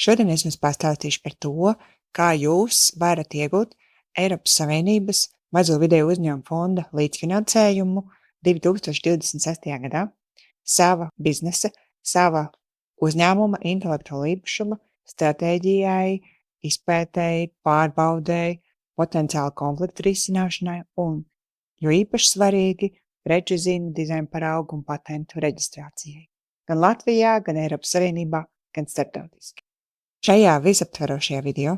Šodien es jums pastāstīšu par to, kā jūs varat iegūt Eiropas Savienības mazo vidēju uzņēmumu fonda līdzfinansējumu 2026. gadā sava biznesa, sava uzņēmuma intelektuāla īpašuma stratēģijai, izpētēji, pārbaudēji, potenciāla konfliktu risināšanai un, jo īpaši svarīgi, preču zīmju, dizaina paraugu un patentu reģistrācijai. Gan Latvijā, gan Eiropas Savienībā, gan starptautiski. Šajā visaptverošajā video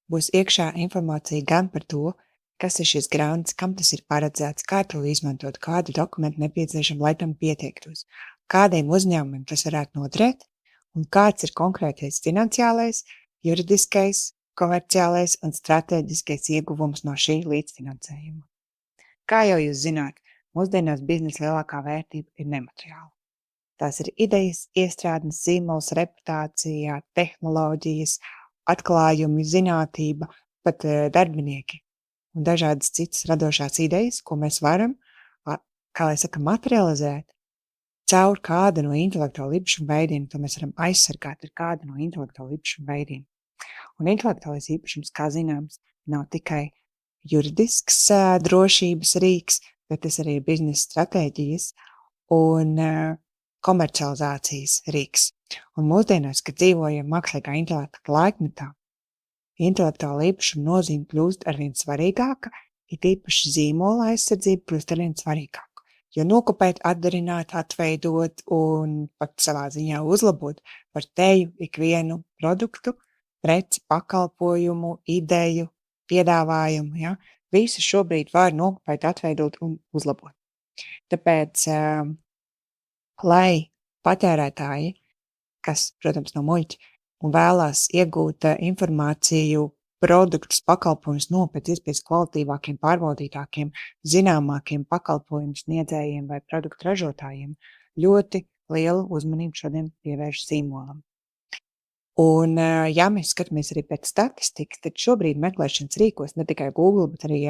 būs iekšā informācija gan par to, kas ir šis grants, kam tas ir paredzēts, kā to izmantot, kādu dokumentu nepieciešam, lai tam pieteiktos, kādiem uzņēmumiem tas varētu noderēt un kāds ir konkrētais finansiālais, juridiskais, komerciālais un strateģiskais ieguvums no šī līdzfinansējuma. Kā jau jūs zināt, mūsdienās biznesa lielākā vērtība ir nemateriāla. Tās ir idejas, iestrādnes, zīmols, reputācija, tehnoloģijas, atklājumi, zinātība, pat darbinieki un dažādas citas radošās idejas, ko mēs varam, materializēt caur kādu no intelektuāla īpašuma veidiem. To mēs varam aizsargāt ar kādu no intelektuāla īpašuma veidiem. Un intelektuālais īpašums, kā zināms, nav tikai juridisks drošības rīks, bet tas arī ir biznesa stratēģijas un komercializācijas rīks. Un mūsdienās, kad dzīvojam mākslīgā intelekta laikmetā, intelektuāla īpašuma nozīme kļūst arvien svarīgāka, it īpaši zīmola aizsardzība kļūst arvien svarīgāka. Jo nokopēt, atdarināt, atveidot un pat savā ziņā uzlabot par teju ikvienu produktu, preci, pakalpojumu, ideju, piedāvājumu, ja? Visu šobrīd var nokopēt, atveidot un uzlabot. Tāpēc, lai patērētāji, kas, protams, nav muļķi, un vēlās iegūt informāciju, produktus, pakalpojumus no pēc iespējas kvalitīvākiem, pārbaudītākiem, zināmākiem pakalpojumu sniedzējiem vai produktu ražotājiem, ļoti lielu uzmanību šodien pievērš zīmolam. Un, ja mēs skatāmies arī pēc statistikas, tad šobrīd meklēšanas rīkos, ne tikai Google, bet arī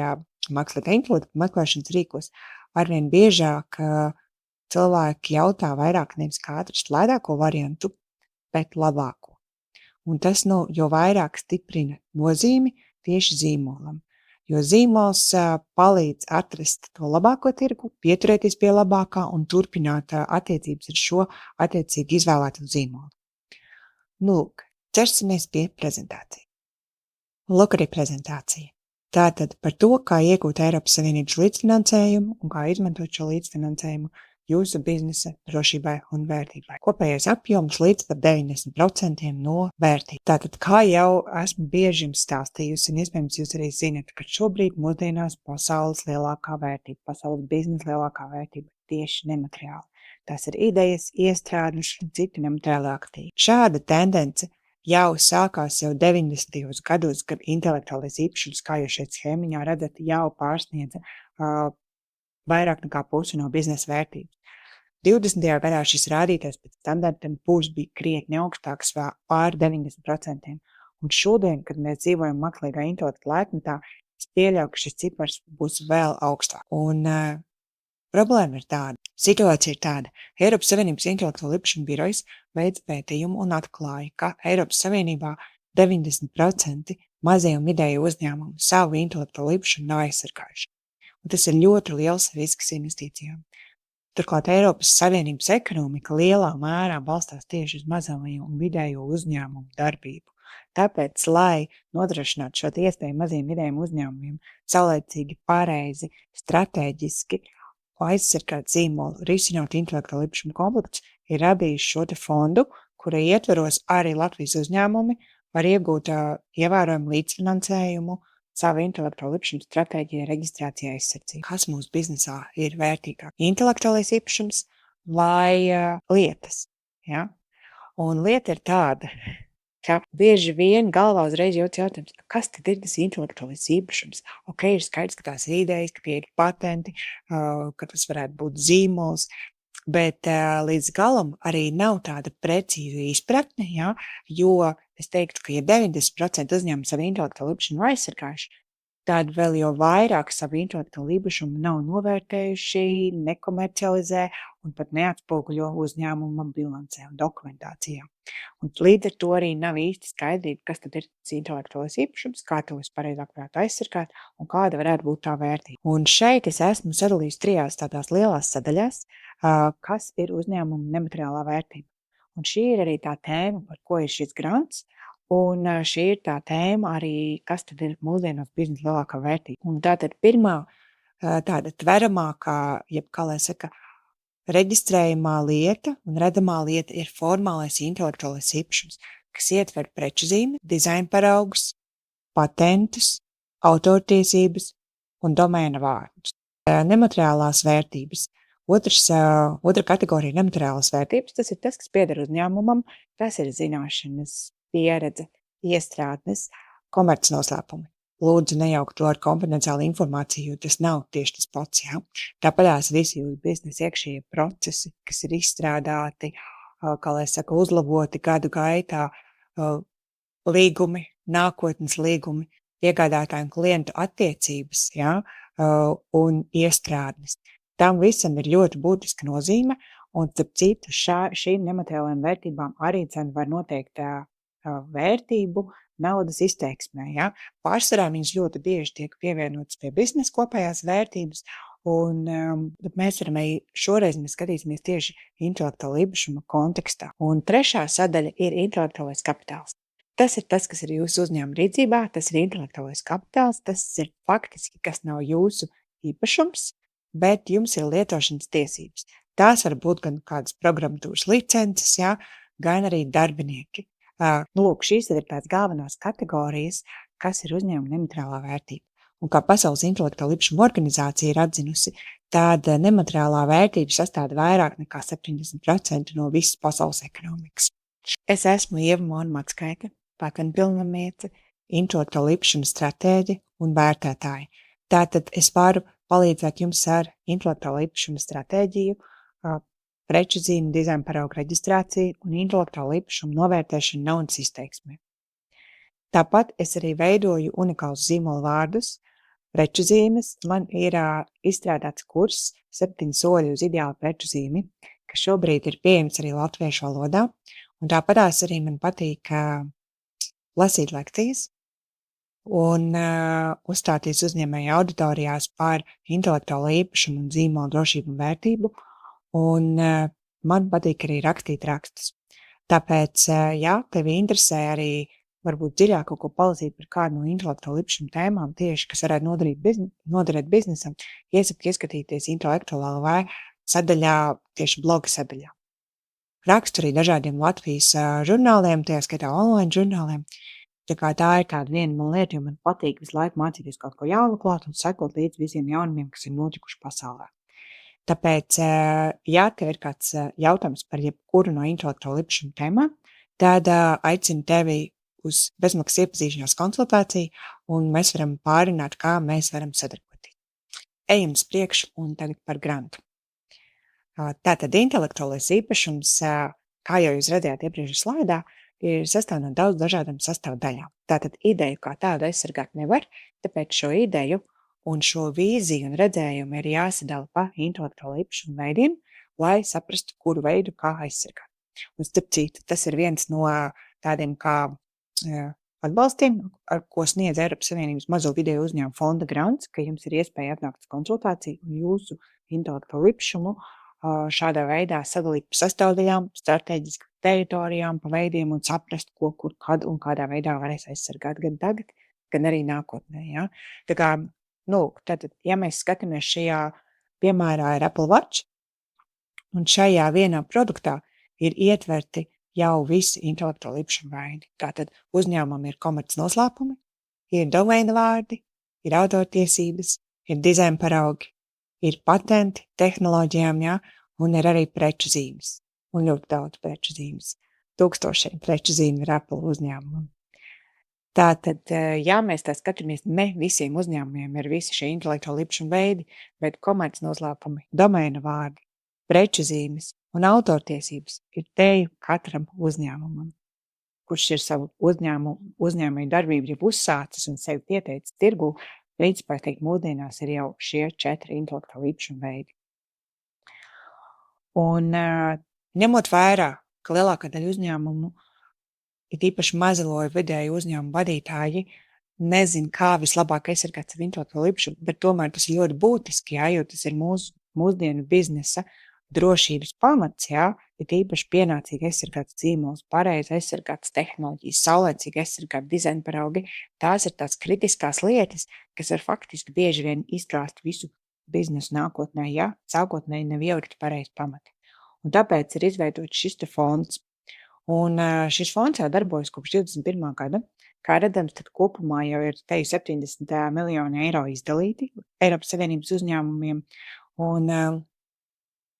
mākslīgā intelekta meklēšanas rīkos, arvien biežāk cilvēki jautā vairāk nevis kā atrast lētāko variantu, bet labāko. Un tas jo vairāk stiprina nozīmi tieši zīmolam, jo zīmols palīdz atrast to labāko tirgu, pieturēties pie labākā un turpināt attiecības ar šo attiecīgi izvēlētu zīmolu. Lūk, ķersimies pie prezentācija. Lūk arī prezentācija. Tātad par to, kā iegūt Eiropas Savienības līdzfinansējumu un kā izmantot šo līdzfinansējumu jūsu biznesa drošībai un vērtībai. Kopējais apjoms līdz pat 90% no vērtības. Tātad, kā jau esmu bieži jums stāstījusi, un iespējams jūs arī zināt, ka šobrīd mūsdienās pasaules lielākā vērtība, pasaules biznesa lielākā vērtība tieši nemateriāli. Tās ir idejas, iestrādnes un citi nemateriāli aktīvi. Šāda tendence jau sākās jau 90. gados, kad intelektuālais īpašums, kā jūs šeit schēmiņā redzat, jau pārsniedza vairāk nekā pusi no biznesa vērtības. 20. gadā šis rādītājs pēc standartiem bija krietni augstāks, vēl pār 90%. Un šodien, kad mēs dzīvojam mākslīgā intelekta laikmetā, es pieļauju, ka šis cipars būs vēl augstāk. Un problēma ir tāda, situācija ir tāda. Eiropas Savienības intelektuāla īpašuma birojas veids pētījumu un atklāja, ka Eiropas Savienībā 90% mazie un vidēji uzņēmumi savu intelektuālu īpašumu nav aizsargājuši. Un tas ir ļoti liels risks investīcijām. Turklāt Eiropas Savienības ekonomika lielā mērā balstās tieši uz mazo un vidējo uzņēmumu darbību. Tāpēc, lai nodrošinātu šo iespēju maziem vidējiem uzņēmumiem saulēcīgi, pareizi, strateģiski aizsargāt zīmolu, risinot intelektuālu īpašumu konfliktus, ir radījis šo fondu, kura ietveros arī Latvijas uzņēmumi var iegūt ievērojumu līdzfinansējumu savu intelektuālu īpašumu stratēģiju reģistrācijā aizsardzību. Kas mūsu biznesā ir vērtīgāk? Intelektuālais īpašums vai lietas? Ja? Un lieta ir tāda, ka bieži vien galvā uzreiz jauc jautājums, kas tad ir tas intelektuālais īpašums? Ok, ir skaidrs, ka tās ir idejas, ka tie ir patenti, ka tas varētu būt zīmols, bet līdz galam arī nav tāda precīza izpratne, ja? Jo es teiktu, ka ja 90% uzņēmumu savu intelektuālu īpašumu aizsargājuši, tad vēl jau vairāk savu intelektuālo īpašumu nav novērtējuši, nekomercializē un pat neatspoguļo uzņēmuma bilancē un dokumentācijā. Un līdz ar to arī nav īsti skaidrība, kas tad ir tas intelektuālais īpašums, kā to vispareizāk varētu aizsargāt un kāda varētu būt tā vērtība. Un šeit es esmu sadalījis 3 tādās lielās sadaļās, kas ir uzņēmuma nemateriālā vērtība. Un šī ir arī tā tēma, par ko ir šis grants, un šī ir tā tēma arī, kas tad ir mūsdienos biznesa lielākā vērtība. Un tātad pirmā tāda tveramākā, jeb kā lai saka, reģistrējamā lieta un redzamā lieta ir formālais intelektuālais īpašums, kas ietver preču zīmi, dizaina paraugus, patentus, autortiesības un domēna vārdus. Nemateriālās vērtības. Otra kategorija nemateriālās vērtības, tas ir tas, kas pieder uzņēmumam, tas ir zināšanas, pieredze, iestrādnes, komercnoslēpumi. Lūdzu, nejaukt to ar konfidenciālu informāciju, jo tas nav tieši tas pats. Ja? Tāpēc visi jūsu biznesa iekšējie procesi, kas ir izstrādāti, kā lai saka, uzlaboti gadu gaitā, līgumi, nākotnes līgumi, iegādātāju un klientu attiecības, ja? Un iestrādnes. Tam visam ir ļoti būtiska nozīme, un starp citu šīm nemateriālajām vērtībām arī var noteikt vērtību naudas izteiksmē. Ja? Pārsvarā viņas ļoti bieži tiek pievienotas pie biznesa kopējās vērtības, un mēs varam arī šoreiz mēs skatīsimies tieši intelektuāla īpašuma kontekstā. Un 3. sadaļa ir intelektuālais kapitāls. Tas ir tas, kas ir jūsu uzņēmuma rīcībā, tas ir intelektuālais kapitāls, tas ir faktiski, kas nav jūsu īpašums, bet jums ir lietošanas tiesības. Tās var būt gan kādas programmatūras licences, ja? Gan arī darbinieki. Lūk, šīs ir tās galvenās kategorijas, kas ir uzņēmuma nemateriālā vērtība. Un kā Pasaules intelektuāla īpašuma organizācija ir atzinusi, tad nemateriālā vērtība sastāv vairāk nekā 70% no visas pasaules ekonomikas. Es esmu Ieva Monmatskaite, patentpilnamniece, intelektuāla īpašuma stratēģe un vērtētāja. Tātad es varu palīdzēt jums ar intelektuāla īpašuma stratēģiju, preču zīmi, dizaina paraugu reģistrāciju un intelektuāla īpašuma novērtēšanu naudas izteiksmē. Tāpat es arī veidoju unikālus zīmola vārdus, preču zīmes. Man ir izstrādāts kurs 7 soļi uz ideālu preču zīmi, kas šobrīd ir pieejams arī latviešu valodā. Un tāpatās arī man patīk lasīt lekcijas un uzstāties uzņēmēju auditorijās par intelektuālo īpašumu un zīmola drošību un vērtību. Un man patīk arī rakstīt rakstus. Tāpēc, ja tevi interesē arī varbūt dziļāk kaut ko palasīt par kādu no intelektuāla īpašuma tēmām tieši, kas varētu noderēt biznesam, iesaku ieskatīties intelektuālā sadaļā, tieši bloga sadaļā. Rakstu arī dažādiem Latvijas žurnāliem, tajā skaitā online žurnāliem. Tā ir kāda viena man lieta, jo man patīk visu laiku mācīties kaut ko jaunu klāt un sekot līdz visiem jaunumiem, kas ir notikuši pasaulē. Tāpēc, ja tev ir kāds jautājums par jebkuru no intelektuāla īpašuma tēmām, tad aicinu tevi uz bezmaksas iepazīšanās konsultāciju, un mēs varam pārunāt, kā mēs varam sadarboties. Ejam uz priekšu un tagad par grantu. Tātad intelektuālais īpašums, kā jau jūs redzējāt iepriekšējā slaidā, ir sastāv no daudz dažādām sastāvdaļām. Tātad ideju kā tādu aizsargāt nevar, tāpēc šo ideju un šo vīziju un redzējumu ir jāsadala pa intelektuālo īpašumu veidiem, lai saprastu, kuru veidu kā aizsargāt. Un starp citu, tas ir viens no tādiem kā atbalstiem, ar ko sniedz Eiropas Savienības mazo video uzņēmumu fonda grants, ka jums ir iespēja atnākt uz konsultāciju un jūsu intelektuālo īpašumu šādā veidā sadalīt pa sastāvdaļām, strateģiski teritorijām, pa veidiem un saprast, ko, kur, kad un kādā veidā varēs aizsargāt gan tagad, gan arī nākotnē. Ja? Tā kā tātad, ja mēs skatāmies šajā piemērā ir Apple Watch, un šajā vienā produktā ir ietverti jau visi intelektuāla īpašuma veidi. Tātad uzņēmumam ir komercnoslēpumi, ir domēna vārdi, ir autortiesības, ir dizaina paraugi, ir patenti tehnoloģijām, ja, un ir arī preču zīmes, un ļoti daudz preču zīmes. 1000 preču zīmi ir Apple uzņēmumam. Tātad, ja mēs tā skatāmies, ne visiem uzņēmumiem ir visi šie intelektuāla īpašuma veidi, bet komercnoslēpumi, domēna vārdi, preču zīmes un autortiesības ir teju katram uzņēmumam, kurš ir savu uzņēmēju darbību jau uzsācis un sevi pieteicis tirgū, Principā, es teiktu, mūsdienās ir jau šie 4 intelektuāla īpašuma veidi. Un ņemot vērā, ka lielākā daļa uzņēmumu, ir īpaši mazelo vidēju uzņēmumu vadītāji, nezin, kā vislabāk aizsargāt savu intelektuālo īpašumu, bet tomēr tas ir ļoti būtiski, jā, jo tas ir mūsdienu biznesa drošības pamats, jā, ir īpaši pienācīgi aizsargāts zīmols, pareizi aizsargāts tehnoloģijas, saulēcīgi aizsargāt dizaina paraugi. Tās ir tās kritiskās lietas, kas var faktiski bieži vien izgāzt visu biznesu nākotnē, ja sākotnēji nav ielikti pareizi pamati. Un tāpēc ir izveidots šis te fonds. Un šis fonds jau darbojas kopš 21. gada. Kā redzams, tad kopumā jau ir 70 miljoni eiro izdalīti Eiropas Savienības uzņēmumiem. Un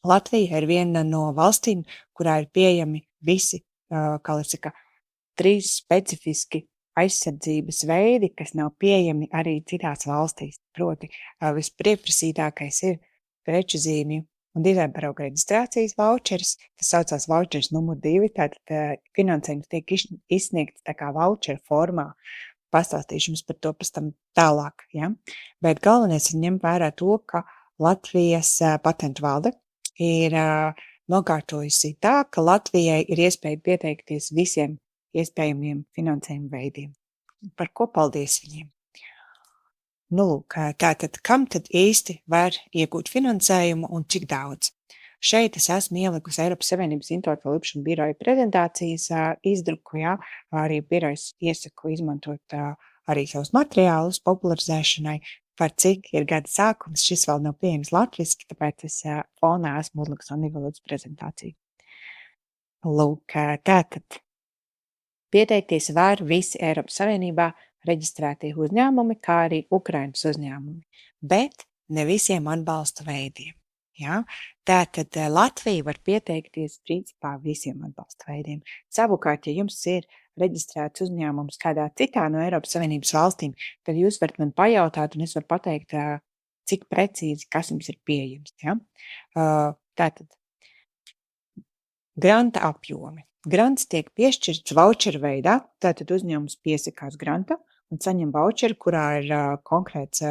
Latvija ir viena no valstīm, kurā ir pieejami visi, kā lai saka, 3 specifiski aizsardzības veidi, kas nav pieejami arī citās valstīs. Proti, vispieprasītākais ir preču zīmju un dizaina parauga reģistrācijas vaučeris. Tas saucās vaučeris numur 2, tātad finansējums tiek izsniegts tā kā vaučeru formā. Pastāstīšu jums par to pēc tam tālāk. Ja? Bet galvenais ir ņemt vērā to, ka Latvijas patentu valde ir nokārtojusi tā, ka Latvijai ir iespēja pieteikties visiem iespējamiem finansējuma veidiem. Par ko paldies viņiem? Nu, lūk, tātad, kam tad īsti var iegūt finansējumu un cik daudz? Šeit es esmu ielikusi Eiropas Savienības intelektuālo īpašumu biroja prezentācijas izdruku, jā, arī birojas iesaku izmantot arī savus materiālus popularizēšanai, par cik ir gada sākums. Šis vēl nav pieejams latviski, tāpēc es fonā esmu uzlikus angļu valodas prezentāciju. Lūk, tātad pieteikties var visi Eiropas Savienībā reģistrētie uzņēmumi, kā arī Ukrainas uzņēmumi, bet ne visiem atbalsta veidiem. Ja? Tātad Latvija var pieteikties principā visiem atbalsta veidiem. Savukārt, ja jums ir reģistrēts uzņēmums kādā citā no Eiropas Savienības valstīm, tad jūs varat man pajautāt, un es varu pateikt, cik precīzi, kas jums ir pieejams. Ja? Tātad granta apjomi. Grants tiek piešķirts vaučeru veidā, tātad uzņēmums piesakās granta un saņem vaučeru, kurā ir konkrēts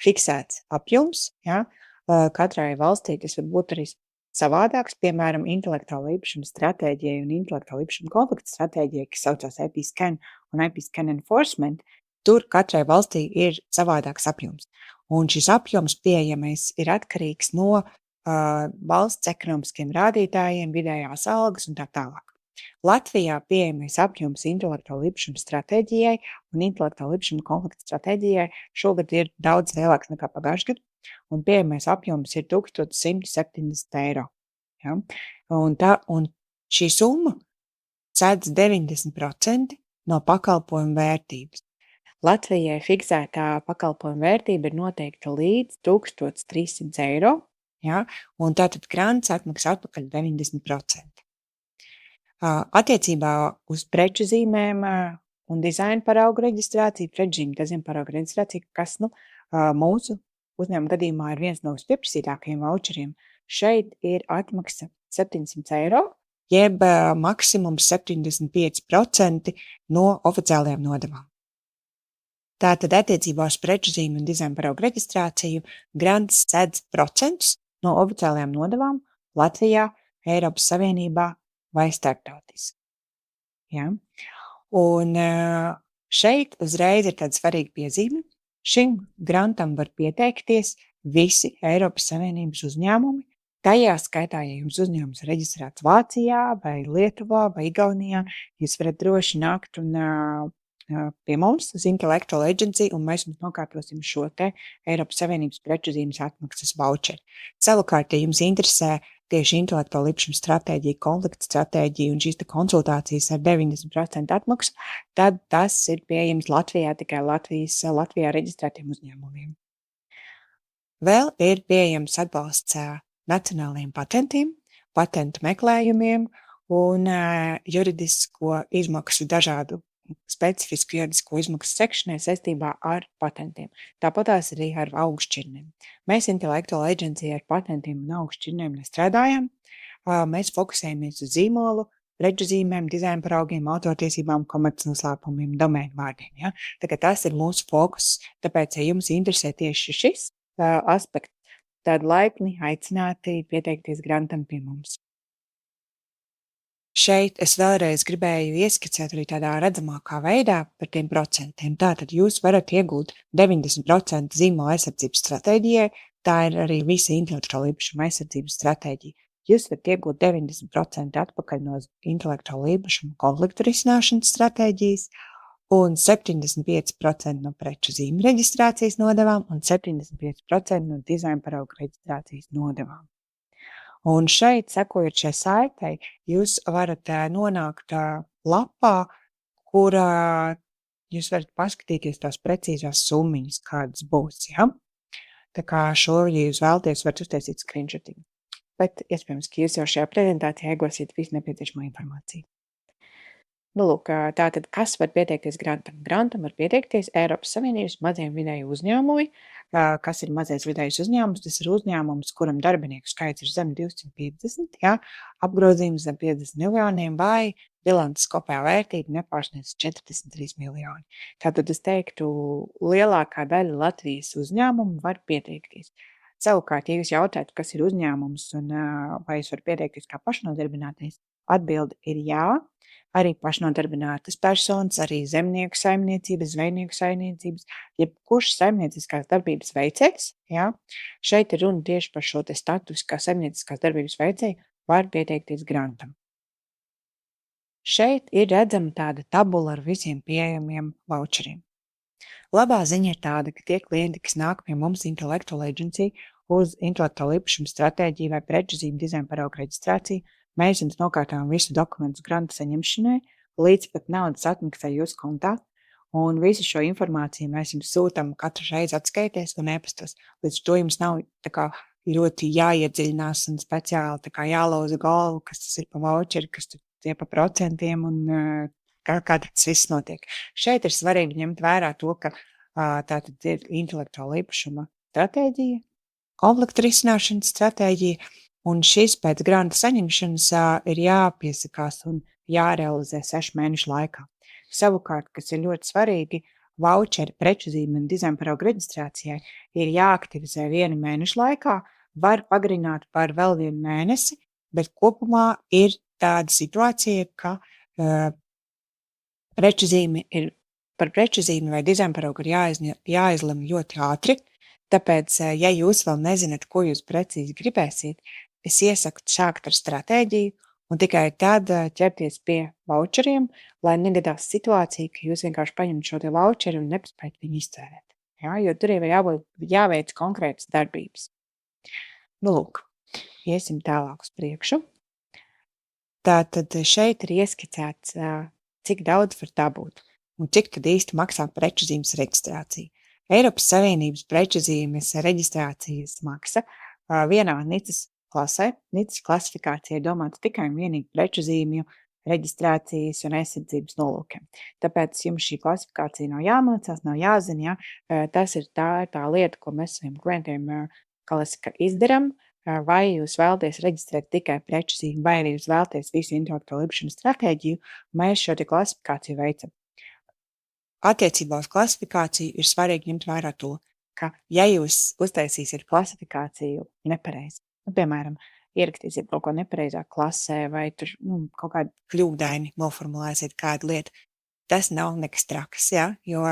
fiksēts apjoms. Ja? Katrai valstī tas var būt arī savādāks, piemēram, intelektuāla īpašuma stratēģijai un intelektuāla īpašuma konflikta stratēģijai, kas saucās IP-Scan un IP-Scan Enforcement. Tur katrai valstī ir savādāks apjoms. Un šis apjoms pieejamais ir atkarīgs no valsts ekonomiskiem rādītājiem, vidējās algas un tā tālāk. Latvijā pieejamais apjoms intelektuāla īpašuma stratēģijai un intelektuāla īpašuma konflikta stratēģijai šogad ir daudz lielāks nekā pagājušajā gadā, un pieejamais apjoms ir 1170 eiro. Ja? Un šī summa sēdz 90% no pakalpojumu vērtības. Latvijai fiksētā pakalpojumu vērtība ir noteikta līdz 1300 eiro, ja? Un tātad grants atmaksā atpakaļ 90%. Attiecībā uz preču zīmēm un dizaina paraugu reģistrāciju, preču zīmju dizaina paraugu reģistrāciju, kas mūsu uzņēmuma gadījumā ir viens no vispieprasītākajiem vaučeriem, šeit ir atmaksa 700 eiro, jeb maksimums 75% no oficiālajām nodevām. Tātad attiecībā uz preču zīmju un dizaina paraugu reģistrāciju grants sedz procentus no oficiālajām nodevām Latvijā, Eiropas Savienībā vai starptautiski. Ja? Un šeit uzreiz ir tāda svarīga piezīme. Šim grantam var pieteikties visi Eiropas Savienības uzņēmumi. Tajā skaitā, ja jums uzņēmums ir reģistrēts Vācijā vai Lietuvā vai Igaunijā, jūs varat droši nākt un pie mums uz Intellectual Agency, un mēs jums nokārtosim šo te Eiropas Savienības preču zīmes atmaksas vaučeri. Savukārt, ja jums interesē tieši intelektuāla īpašuma stratēģija, konflikta stratēģija un šīs konsultācijas ar 90% atmaksu, tad tas ir pieejams Latvijā tikai Latvijā reģistrētiem uzņēmumiem. Vēl ir pieejams atbalsts nacionālajiem patentiem, patentu meklējumiem un juridisko izmaksu dažādu specifisku juridisko izmaksu sekšanai saistībā ar patentiem. Tāpatās arī ar augšķirnēm. Mēs Intellectual Agency ar patentiem un augšķirnēm nestrādājam. Mēs fokusējamies uz zīmolu, preču zīmēm, dizaina paraugiem, autortiesībām, komercnoslēpumiem, domēnu vārdiem. Ja? Tā kā tas ir mūsu fokus. Tāpēc, ja jums interesē tieši šis aspekts, tad laipni aicināti pieteikties grantam pie mums. Šeit es vēlreiz gribēju ieskicēt arī tādā redzamākā veidā par tiem procentiem. Tātad jūs varat iegūt 90% zīmola aizsardzības stratēģijai, tā ir arī visa intelektuāla īpašuma aizsardzības stratēģija. Jūs varat iegūt 90% atpakaļ no intelektuāla īpašuma konfliktu risināšanas stratēģijas un 75% no preču zīmju reģistrācijas nodevām un 75% no dizaina paraugu reģistrācijas nodevām. Un šeit, sekojot šai saitei, jūs varat nonākt lapā, kur jūs varat paskatīties tās precīzās summiņas, kādas būs. Ja? Tā kā šo, ja jūs vēlaties, varat uztaisīt screenshotiņu. Bet iespējams, ka jūs jau šajā prezentācijā iegūsiet visu nepieciešamo informāciju. Nu, lūk, tātad, kas var pieteikties grantam? Grantam var pieteikties Eiropas Savienības maziem vidēju uzņēmumi. Kas ir mazais vidējs uzņēmums? Tas ir uzņēmums, kuram darbinieku skaits ir zem 250, ja? Apgrozījums zem 50 miljoniem vai bilances kopējā vērtība nepārsniedz 43 miljoni. Tātad es teiktu, lielākā daļa Latvijas uzņēmumu var pieteikties. Savukārt, ja jūs jautājat, kas ir uzņēmums un vai jūs varat pieteikties kā pašnodarbinātais, atbilde ir jā. Arī pašnodarbinātas personas, arī zemnieku saimniecības, zvejnieku saimniecības, jebkurš saimnieciskās darbības veicējs, ja, šeit ir runa tieši par šo te statusu, kā saimnieciskās darbības veicēji var pieteikties grantam. Šeit ir redzama tāda tabula ar visiem pieejamiem voucheriem. Labā ziņa ir tāda, ka tie klienti, kas nāk pie mums Intellectual Agency uz intelektuālo īpašumu stratēģiju vai preču zīmju dizaina paraugu reģistrāciju, mēs jums nokārtājam visu dokumentu granta saņemšanai, līdz pat naudas atmaksai jūsu kontā, un visu šo informāciju mēs jums sūtam katru reizi atskaities un e-pastos. Līdz to jums nav tā kā ļoti jāiedziļinās un speciāli tā kā jālauza galvu, kas tas ir pa voucheri, kas tie pa procentiem un kā tas viss notiek. Šeit ir svarīgi ņemt vērā to, ka tātad ir intelektuāla īpašuma stratēģija, konfliktu risināšanas stratēģija, un šis pēc granta saņemšanas ir jāpiesakās un jārealizē 6 mēnešu laikā. Savukārt, kas ir ļoti svarīgi, voucheri preču zīmju un dizaina paraugu reģistrācijai ir jāaktivizē 1 mēnešu laikā, var pagarināt par vēl 1 mēnesi, bet kopumā ir tāda situācija, ka par preču zīmju vai dizaina paraugu ir jāizlem ļoti ātri. Tāpēc, ja jūs vēl nezināt, ko jūs precīzi gribēsiet, es iesaku sākt ar stratēģiju un tikai tad ķerties pie voucheriem, lai negadās situācija, ka jūs vienkārši paņemat šo te voucheri un nepaspējat viņu iztērēt. Ja? Jo tur ir jāveic konkrētas darbības. Nu, lūk, iesim tālāk uz priekšu. Tātad šeit ir ieskicēts, cik daudz var dabūt un cik tad īsti maksā preču zīmes reģistrācija. Eiropas Savienības preču zīmes reģistrācijas maksa vienā NICS klasē. NICS klasifikācija ir domāta tikai un vienīgi preču zīmju reģistrācijas un aizsardzības nolūkiem. Tāpēc jums šī klasifikācija nav jāmācās, nav jāzina. Ja? Tas ir tā lieta, ko mēs saviem klientiem izdaram. Vai jūs vēlaties reģistrēt tikai preču zīmi, vai arī jūs vēlaties visu intelektuālo īpašumu stratēģiju, mēs šo te klasifikāciju veicam. Attiecībā uz klasifikāciju ir svarīgi ņemt vērā to, ka, ja jūs uztaisīsiet klasifikāciju nepareizi, piemēram, ierakstīsiet kaut ko nepareizā klasē vai tur kaut kādu kļūdaini noformulēsiet kādu lietu, tas nav nekas traks, ja? Jo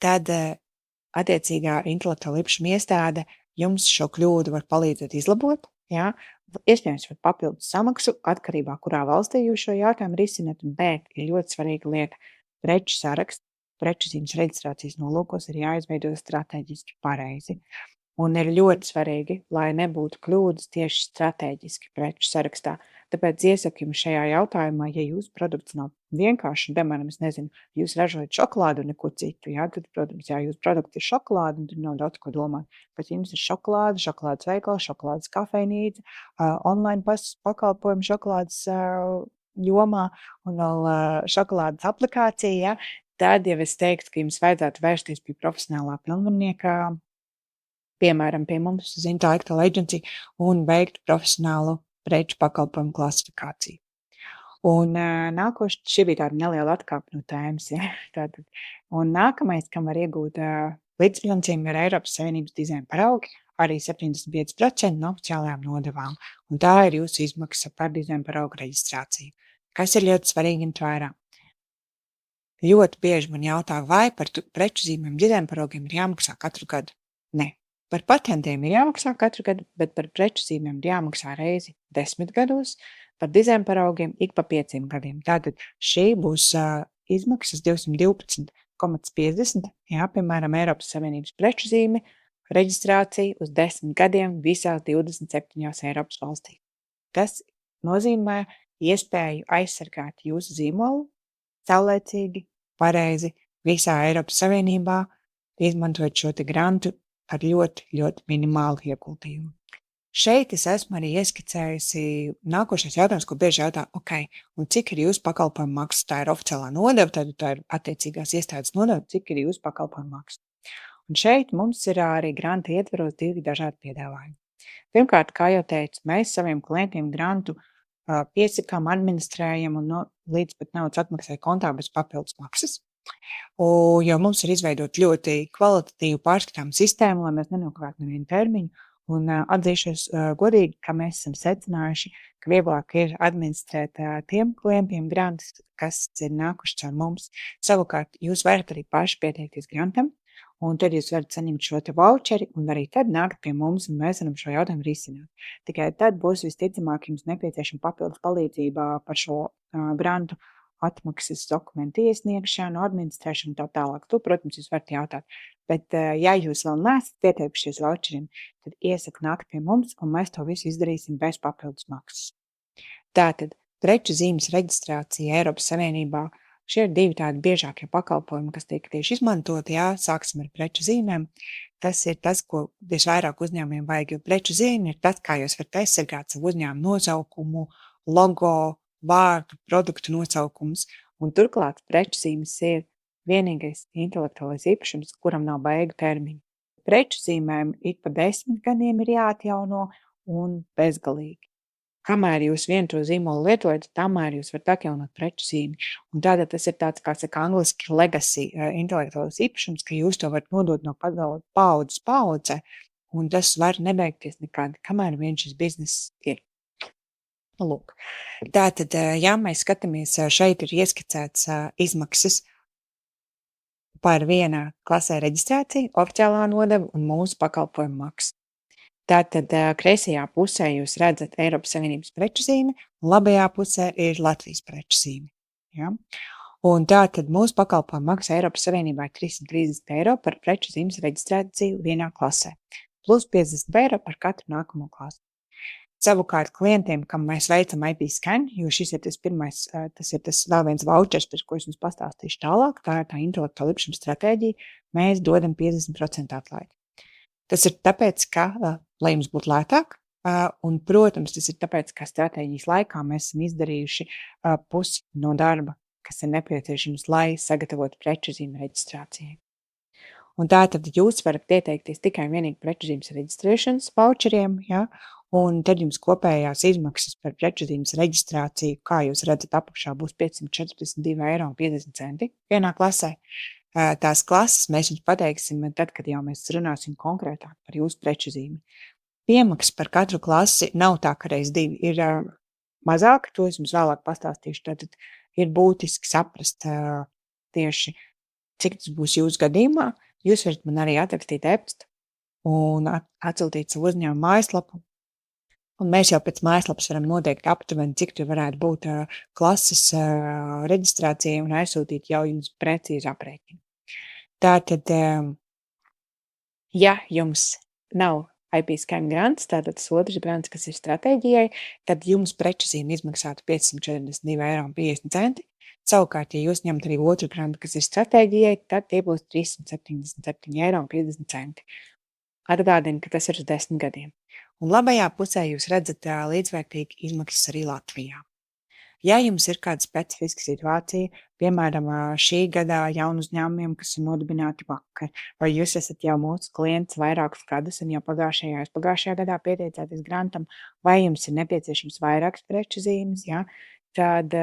tad attiecīgā intelektuāla īpašuma iestāde jums šo kļūdu var palīdzēt izlabot, ja? Iespējams var papildus samaksu atkarībā, kurā valstī jūs šo jautājumu risināt, bet ir ļoti svarīga lieta preču saraksts. Preču zīmes reģistrācijas nolūkos ir jāizveido strateģiski pareizi. Un ir ļoti svarīgi, lai nebūtu kļūdas tieši strateģiski preču sarakstā. Tāpēc iesaku jums šajā jautājumā, ja jūsu produkts nav vienkārši, piemēram, es nezinu, jūs ražojat šokolādu un neko citu, jā, tad, protams, jā, jūsu produkts ir šokolāda un tur nav daudz ko domāt. Bet jums ir šokolāda, šokolādes veikals, šokolādes kafejnīca, online pakalpojumi šokolādes jomā un vēl šokolādes aplikācija, jā. Tad jau es teiktu, ka jums vajadzētu vērsties pie profesionālā pilnvarnieka, piemēram, pie mums uz Intellectual Agency un veikt profesionālu preču pakalpojumu klasifikāciju. Un šī bija tāda neliela atkāpe no tēmas. Ja? Tātad. Un nākamais, kam var iegūt līdzfinansējumu, ir Eiropas Savienības dizaina paraugi, arī 75% no oficiālajām nodevām. Un tā ir jūsu izmaksa par dizaina paraugu reģistrāciju. Kas ir ļoti svarīgi ņemt vērā? Ļoti bieži man jautā, vai par preču zīmēm dizaina paraugiem ir jāmaksā katru gadu. Nē. Par patentiem ir jāmaksā katru gadu, bet par preču zīmēm ir jāmaksā reizi 10 gados, par dizaina paraugiem ik pa 5 gadiem. Tātad šī būs izmaksas 212,50, piemēram, Eiropas Savienības preču zīme, reģistrācija uz 10 gadiem visās 27 Eiropas valstīs. Tas nozīmē iespēju aizsargāt jūsu zīmolu saulēcīgi, pareizi visā Eiropas Savienībā, izmantojot šo te grantu ar ļoti, ļoti minimālu ieguldījumu. Šeit es esmu arī ieskicējusi nākošais jautājums, ko bieži jautā, un cik ir jūsu pakalpojumu maksa? Tā ir oficiālā nodeva, tad tā ir attiecīgās iestādes nodeva, cik ir jūsu pakalpojumu maksa. Un šeit mums ir arī granta ietveros 2 dažādi piedāvājumi. Pirmkārt, kā jau teicu, mēs saviem klientiem grantu piesakām, administrējam un līdz pat naudas atmaksai kontā bez papildus maksas. Jo mums ir izveidot ļoti kvalitatīvu pārskatāmu sistēmu, lai mēs nenokavētu nevienu termiņu. Un atzīšos godīgi, ka mēs esam secinājuši, ka vieglāk ir administrēt tiem klientiem grantus, kas ir nākuši caur mums. Savukārt, jūs varat arī paši pieteikties grantam, un tad jūs varat saņemt šo te voucheri, un arī tad nākt pie mums, un mēs varam šo jautājumu risināt. Tikai tad būs visticamāk jums nepieciešama papildus palīdzība par šo grantu atmaksas dokumentu iesniegšanu, administrēšanu tā tālāk. To, protams, jūs varat jautāt. Bet, ja jūs vēl neesat pieteikušies voucheriem, tad iesaku nākt pie mums, un mēs to visu izdarīsim bez papildus maksas. Tātad, preču zīmes reģistrācija Eiropas Savienībā. Šie ir 2 tādi biežākie pakalpojumi, kas tiek tieši izmantoti. Sāksim ar preču zīmēm. Tas ir tas, ko visvairāk uzņēmumiem vajag, jo preču zīme ir tas, kā jūs varat aizsargāt savu uzņēmumu nosaukumu, logo, vārdu, produktu nosaukums. Un turklāt preču zīmes ir vienīgais intelektuālais īpašums, kuram nav beigu termiņu. Preču zīmēm ik pa 10 gadiem ir jāatjauno un bezgalīgi. Kamēr jūs vienu to zīmolu lietojat, tamēr jūs varat atjaunot preču zīmi. Un tātad tas ir tāds, kā saka angliski, legacy intelektuālais īpašums, ka jūs to varat nodot no paaudzes paaudzē, un tas var nebeigties nekādi, kamēr vien šis bizness ir. Lūk. Tātad, ja mēs skatāmies, šeit ir ieskicēts izmaksas par vienā klasē reģistrāciju, oficiālā nodeva un mūsu pakalpojumu maksu. Tātad kreisajā pusē jūs redzat Eiropas Savienības preču zīmi, un labajā pusē ir Latvijas preču zīmi. Ja? Un tātad mūsu pakalpojumu maksa Eiropas Savienībā ir 330 eiro par preču zīmes reģistrāciju vienā klasē, plus 50 eiro par katru nākamo klasi. Savukārt klientiem, kam mēs veicam IP scan, jo šis ir tas pirmais, tas ir tas vēl viens vouchers, par ko es jums pastāstīšu tālāk, tā ir tā intelektuāla īpašuma stratēģija, mēs dodam 50% atlaidi. Tas ir tāpēc, ka, lai jums būtu lētāk, un, protams, tas ir tāpēc, ka stratēģijas laikā mēs esam izdarījuši pusi no darba, kas ir nepieciešams, lai sagatavotu preču zīmu reģistrācijai. Un tātad jūs varat pieteikties tikai vienīgi preču zīmes reģistrēšanas voucheriem, ja? Un tad jums kopējās izmaksas par preču zīmes reģistrāciju, kā jūs redzat, apakšā būs 542,50 eiro vienā klasē. Tās klases mēs jums pateiksim tad, kad jau mēs runāsim konkrētāk par jūsu preču zīmi. Piemaksas par katru klasi nav tā, ka reiz 2 ir mazāk, to es jums vēlāk pastāstīšu. Tātad ir būtiski saprast tieši, cik tas būs jūsu gadījumā. Jūs varat man arī atrakstīt e-pastu un atsūtīt savu uzņēmumu mājaslapu. Un mēs jau pēc mājaslapas varam noteikt aptuveni, cik tur varētu būt klases reģistrācija un aizsūtīt jau jums precīzi aprēķinu. Tātad, ja jums nav IP scan grants, tātad tas otrs grants, kas ir stratēģijai, tad jums preču zīme izmaksātu 542,50 eiro. Savukārt, ja jūs ņemat arī otru grantu, kas ir stratēģijai, tad tie būs 377,50 eiro. Atgādinu, ka tas ir uz 10 gadiem. Un labajā pusē jūs redzat līdzvērtīgi izmaksas arī Latvijā. Ja jums ir kāda specifiska situācija, piemēram, šī gadā jaunu uzņēmumiem, kas ir nodibināti vakar, vai jūs esat jau mūsu klients vairākus gadus un jau pagājušajā gadā pieteicāties grantam, vai jums ir nepieciešams vairākas preču zīmes, ja, tad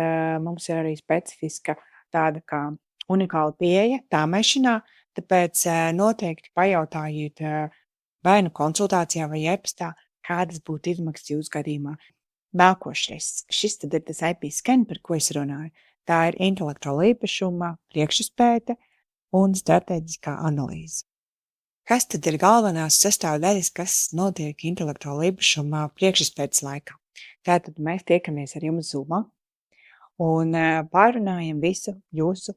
mums ir arī specifiska tāda kā unikāla pieeja tāmēšanā, tāpēc noteikti pajautājiet vai nu konsultācijā vai e-pastā, kādas būtu izmaksas jūsu gadījumā. Nākošais, šis tad ir tas IP scan, par ko es runāju. Tā ir intelektuāla īpašuma priekšizpēte un strateģiskā analīze. Kas tad ir galvenās sastāvdaļas, kas notiek intelektuāla īpašuma priekšizpētes laikā? Tātad mēs tiekamies ar jums Zoomā un pārunājam visu jūsu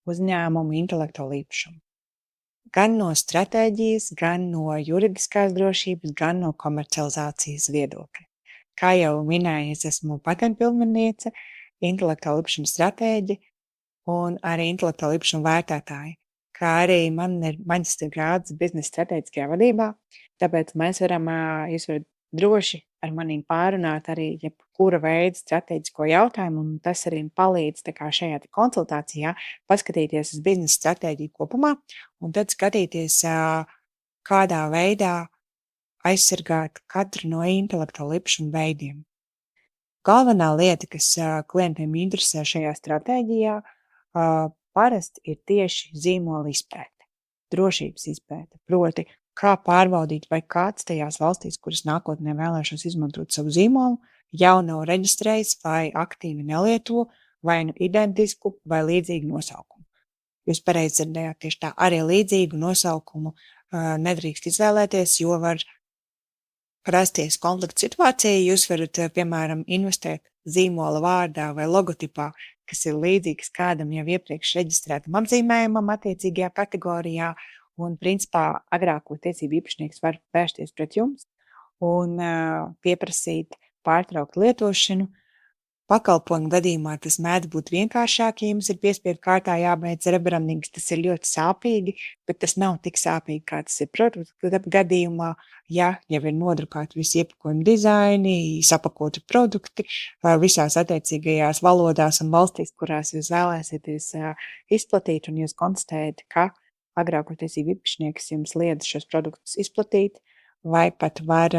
uzņēmumu intelektuālu īpašumu. Gan no stratēģijas, gan no juridiskās drošības, gan no komercializācijas viedokļa. Kā jau minēju, es esmu patentpilnvarniece, intelektuāla īpašuma stratēģe un arī intelektuāla īpašuma vērtētāja, kā arī man ir maģistra grāds biznesa stratēģiskajā vadībā, tāpēc jūs varat droši ar maniem pārunāt arī jebkura veida stratēģisko jautājumu, un tas arī palīdz tā kā šajā konsultācijā paskatīties uz biznesa stratēģiju kopumā, un tad skatīties, kādā veidā aizsargāt katru no intelektuāla īpašuma veidiem. Galvenā lieta, kas klientiem interesē šajā stratēģijā, parasti ir tieši zīmola izpēte, drošības izpēte, proti, kā pārbaudīt, vai kāds tajās valstīs, kuras nākotnē vēlēšos izmantot savu zīmolu, jau nav reģistrējis vai aktīvi nelieto vai nu identisku vai līdzīgu nosaukumu. Jūs pareizi dzirdējāt, tieši tā arī līdzīgu nosaukumu nedrīkst izvēlēties, jo var rasties konflikta situācija. Jūs varat, piemēram, investēt zīmola vārdā vai logotipā, kas ir līdzīgs kādam jau iepriekš reģistrētam apzīmējumam attiecīgajā kategorijā, un principā agrāko tiesību īpašnieks var vērsties pret jums un pieprasīt pārtraukt lietošanu. Pakalpojumu gadījumā tas mēdz būt vienkāršāk, ja jums ir piespiedu kārtā jābeidz rebrandings, tas ir ļoti sāpīgi, bet tas nav tik sāpīgi, kā tas ir produktu gadījumā, ja jau ir nodrukāti visi iepakojumi dizaini, sapakoti produkti visās attiecīgajās valodās un valstīs, kurās jūs vēlēsieties izplatīt, un jūs konstatējat, ka agrāko tiesību īpašnieks jums liedz šos produktus izplatīt, vai pat var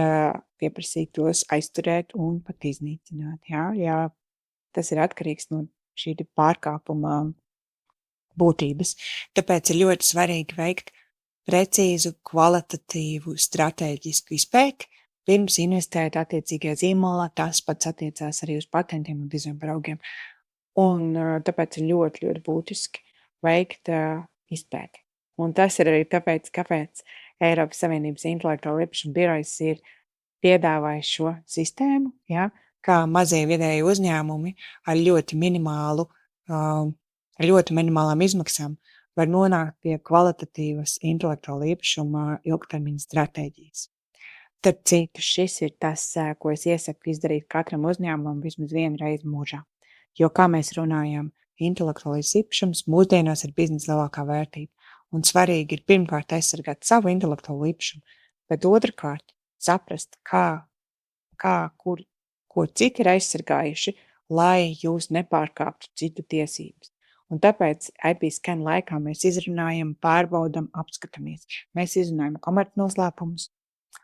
pieprasīt tos aizturēt un pat iznīcināt. Jā, tas ir atkarīgs no šī pārkāpuma būtības. Tāpēc ir ļoti svarīgi veikt precīzu, kvalitatīvu, stratēģisku izpēti, pirms investēt attiecīgajā zīmolā. Tas pats attiecās arī uz patentiem un dizaina paraugiem. Un tāpēc ir ļoti, ļoti būtiski veikt izpēti. Un tas ir arī tāpēc, kāpēc Eiropas Savienības intelektuāla īpašuma birojas ir piedāvājis šo sistēmu, kā mazie vidēji uzņēmumi ar ļoti minimālām izmaksām var nonākt pie kvalitatīvas intelektuāla īpašuma ilgtermiņa stratēģijas. Tad citu, šis ir tas, ko es iesaku izdarīt katram uzņēmumam vismaz vienu reizi mūžā. Jo, kā mēs runājam, intelektuālais īpašums mūsdienās ir biznesa lielākā vērtība. Un svarīgi ir pirmkārt aizsargāt savu intelektuālo īpašumu, bet otrkārt saprast, ko citi ir aizsargājuši, lai jūs nepārkāptu citu tiesības. Un tāpēc IP scan laikā mēs izrunājam, pārbaudam, apskatāmies. Mēs izrunājam komercnoslēpumus,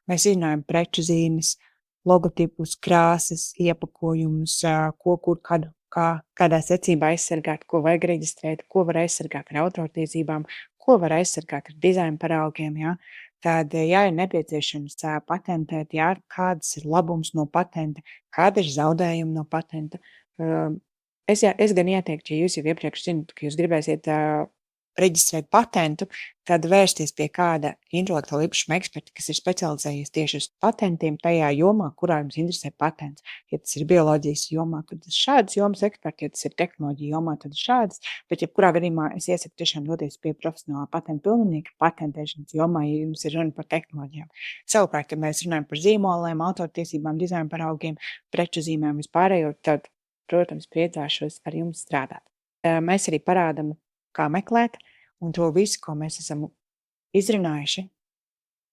mēs izrunājam preču zīmes, logotipus, krāsas, iepakojumus, ko, kur, kad, kādā secībā aizsargāt, ko vajag reģistrēt, ko var aizsargāt ar autortiesībām, ko var aizsargāt ar dizaina paraugiem, Tad, ja ir nepieciešams patentēt, kādas ir labums no patenta, kāda ir zaudējuma no patenta. Es gan ieteiktu, ja jūs jau iepriekš zināt, ka jūs gribēsiet reģistrēt patentu, tad vērsties pie kāda intelektuāla īpašuma eksperta, kas ir specializējies tieši uz patentiem tajā jomā, kurā jums interesē patents. Ja tas ir bioloģijas jomā, tad ir šādas jomas eksperti, ja tas ir tehnoloģija jomā, tad ir šādas, bet jebkurā gadījumā es iesaku tiešām doties pie profesionālā patentu pilninieka patentēšanas jomā, ja jums ir runa par tehnoloģijām. Savukārt, ja mēs runājam par zīmoliem, autortiesībām, dizaina paraugiem, preču zīmēm vispārējo, tad, protams, priecāšos ar jums strādāt. Mēs arī parādam, kā meklēt, un to visu, ko mēs esam izrunājuši,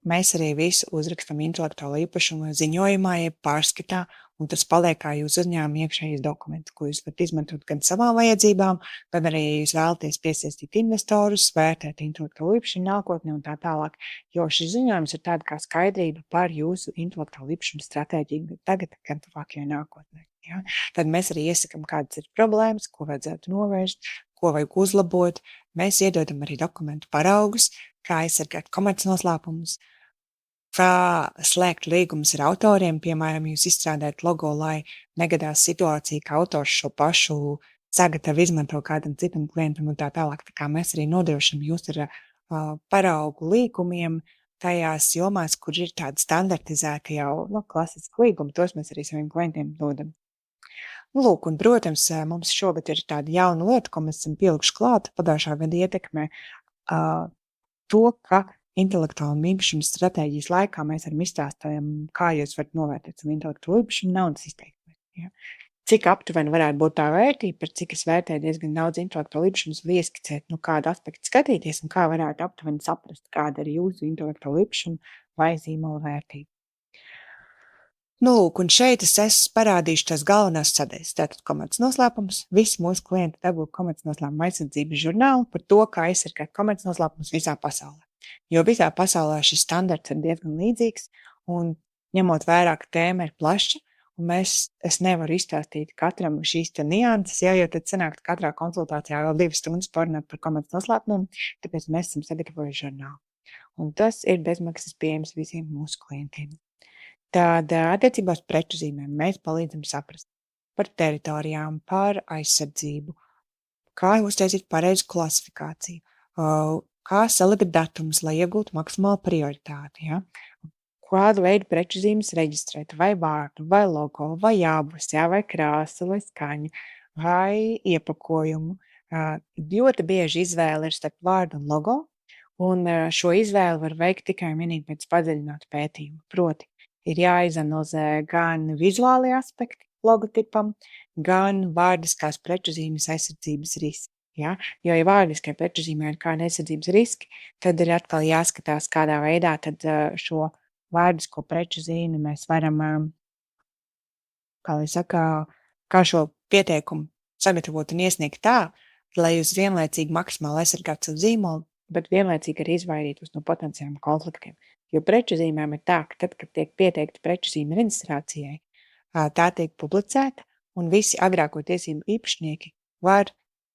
mēs arī visu uzrakstam intelektuāla īpašuma ziņojumā, jeb pārskatā, un tas paliek kā jūsu uzņēmuma iekšējais dokuments, ko jūs varat izmantot gan savām vajadzībām, gan arī, ja jūs vēlaties piesaistīt investorus, vērtēt intelektuālo īpašumu nākotni un tā tālāk, jo šis ziņojums ir tāda kā skaidrība par jūsu intelektuālo īpašumu stratēģiju gan tagad, gan tuvākajā nākotnē. Ja? Tad mēs arī iesakam, kādas ir problēmas, ko vajadzētu novērst, ko vajag uzlabot. Mēs iedodam arī dokumentu paraugus, kā aizsargāt komercnoslēpumus, kā slēgt līgumus ar autoriem, piemēram, jūs izstrādājat logo, lai negadās situācija, ka autors šo pašu sagatavu izmanto kādam citam klientam un tā tālāk. Tā kā mēs arī nodrošinām jūs ar paraugu līgumiem tajās jomās, kur ir tāda standartizēta jau klasiska līguma, tos mēs arī saviem klientiem dodam. Lūk, un, protams, mums šogad ir tāda jauna lieta, ko mēs esam pielikuši klāt, pagājušā gada ietekmē to, ka intelektuālu īpašumu stratēģijas laikā mēs arī izstāstām, kā jūs varat novērtēt savu intelektuālo īpašumu naudas izteiksmē. Ja? Cik aptuveni varētu būt tā vērtība, par cik es vērtēju diezgan daudz intelektuālu īpašumus, ieskicēt, kādu aspektu skatīties un kā varētu aptuveni saprast, kāda ir jūsu intelektuāla īpašuma vai zīmola vērtība. Lūk, un šeit es esmu parādījuši tās galvenās sadaļas. Tātad komercnoslēpums. Visi mūsu klienti dabū komercnoslēpuma aizsardzības žurnālu par to, kā aizsargāt komercnoslēpumus visā pasaulē. Jo visā pasaulē šis standarts ir diezgan līdzīgs, un ņemot vērā, ka tēma ir plaša, un es nevaru izstāstīt katram šīs nianses, jo tad sanākt katrā konsultācijā vēl 2 stundas parunāt par komercnoslēpumiem, tāpēc mēs esam sagatavojuši žurnālu. Un tas ir bezmaksas pieejams visiem mūsu klientiem. Tad attiecībās preču zīmēm mēs palīdzam saprast par teritorijām, par aizsardzību, kā uztaisīt pareizu klasifikāciju, kā salikt datumus, lai iegūtu maksimālu prioritāti. Ja? Kādu veidu preču zīmes reģistrēt, vai vārdu, vai logo, vai abus, vai krāsu, vai skaņu, vai iepakojumu. Ļoti bieži izvēle ir starp vārdu un logo, un šo izvēli var veikt tikai un vienīgi pēc padziļināta pētījuma. Proti, ir jāizanalizē gan vizuālie aspekti logotipam, gan vārdiskās preču zīmes aizsardzības riski. Ja? Jo, ja vārdiskai preču zīmē ir kāda aizsardzības riski, tad ir atkal jāskatās, kādā veidā tad šo vārdisko preču zīmi mēs varam, kā šo pieteikumu sagatavot un iesniegt tā, lai jūs vienlaicīgi maksimāli aizsargātu savu zīmolu, bet vienlaicīgi arī izvairītos no potenciāliem konfliktiem. Jo preču zīmēm ir tā, ka tad, kad tiek pieteikta preču zīme reģistrācijai, tā tiek publicēta, un visi agrāko tiesību īpašnieki var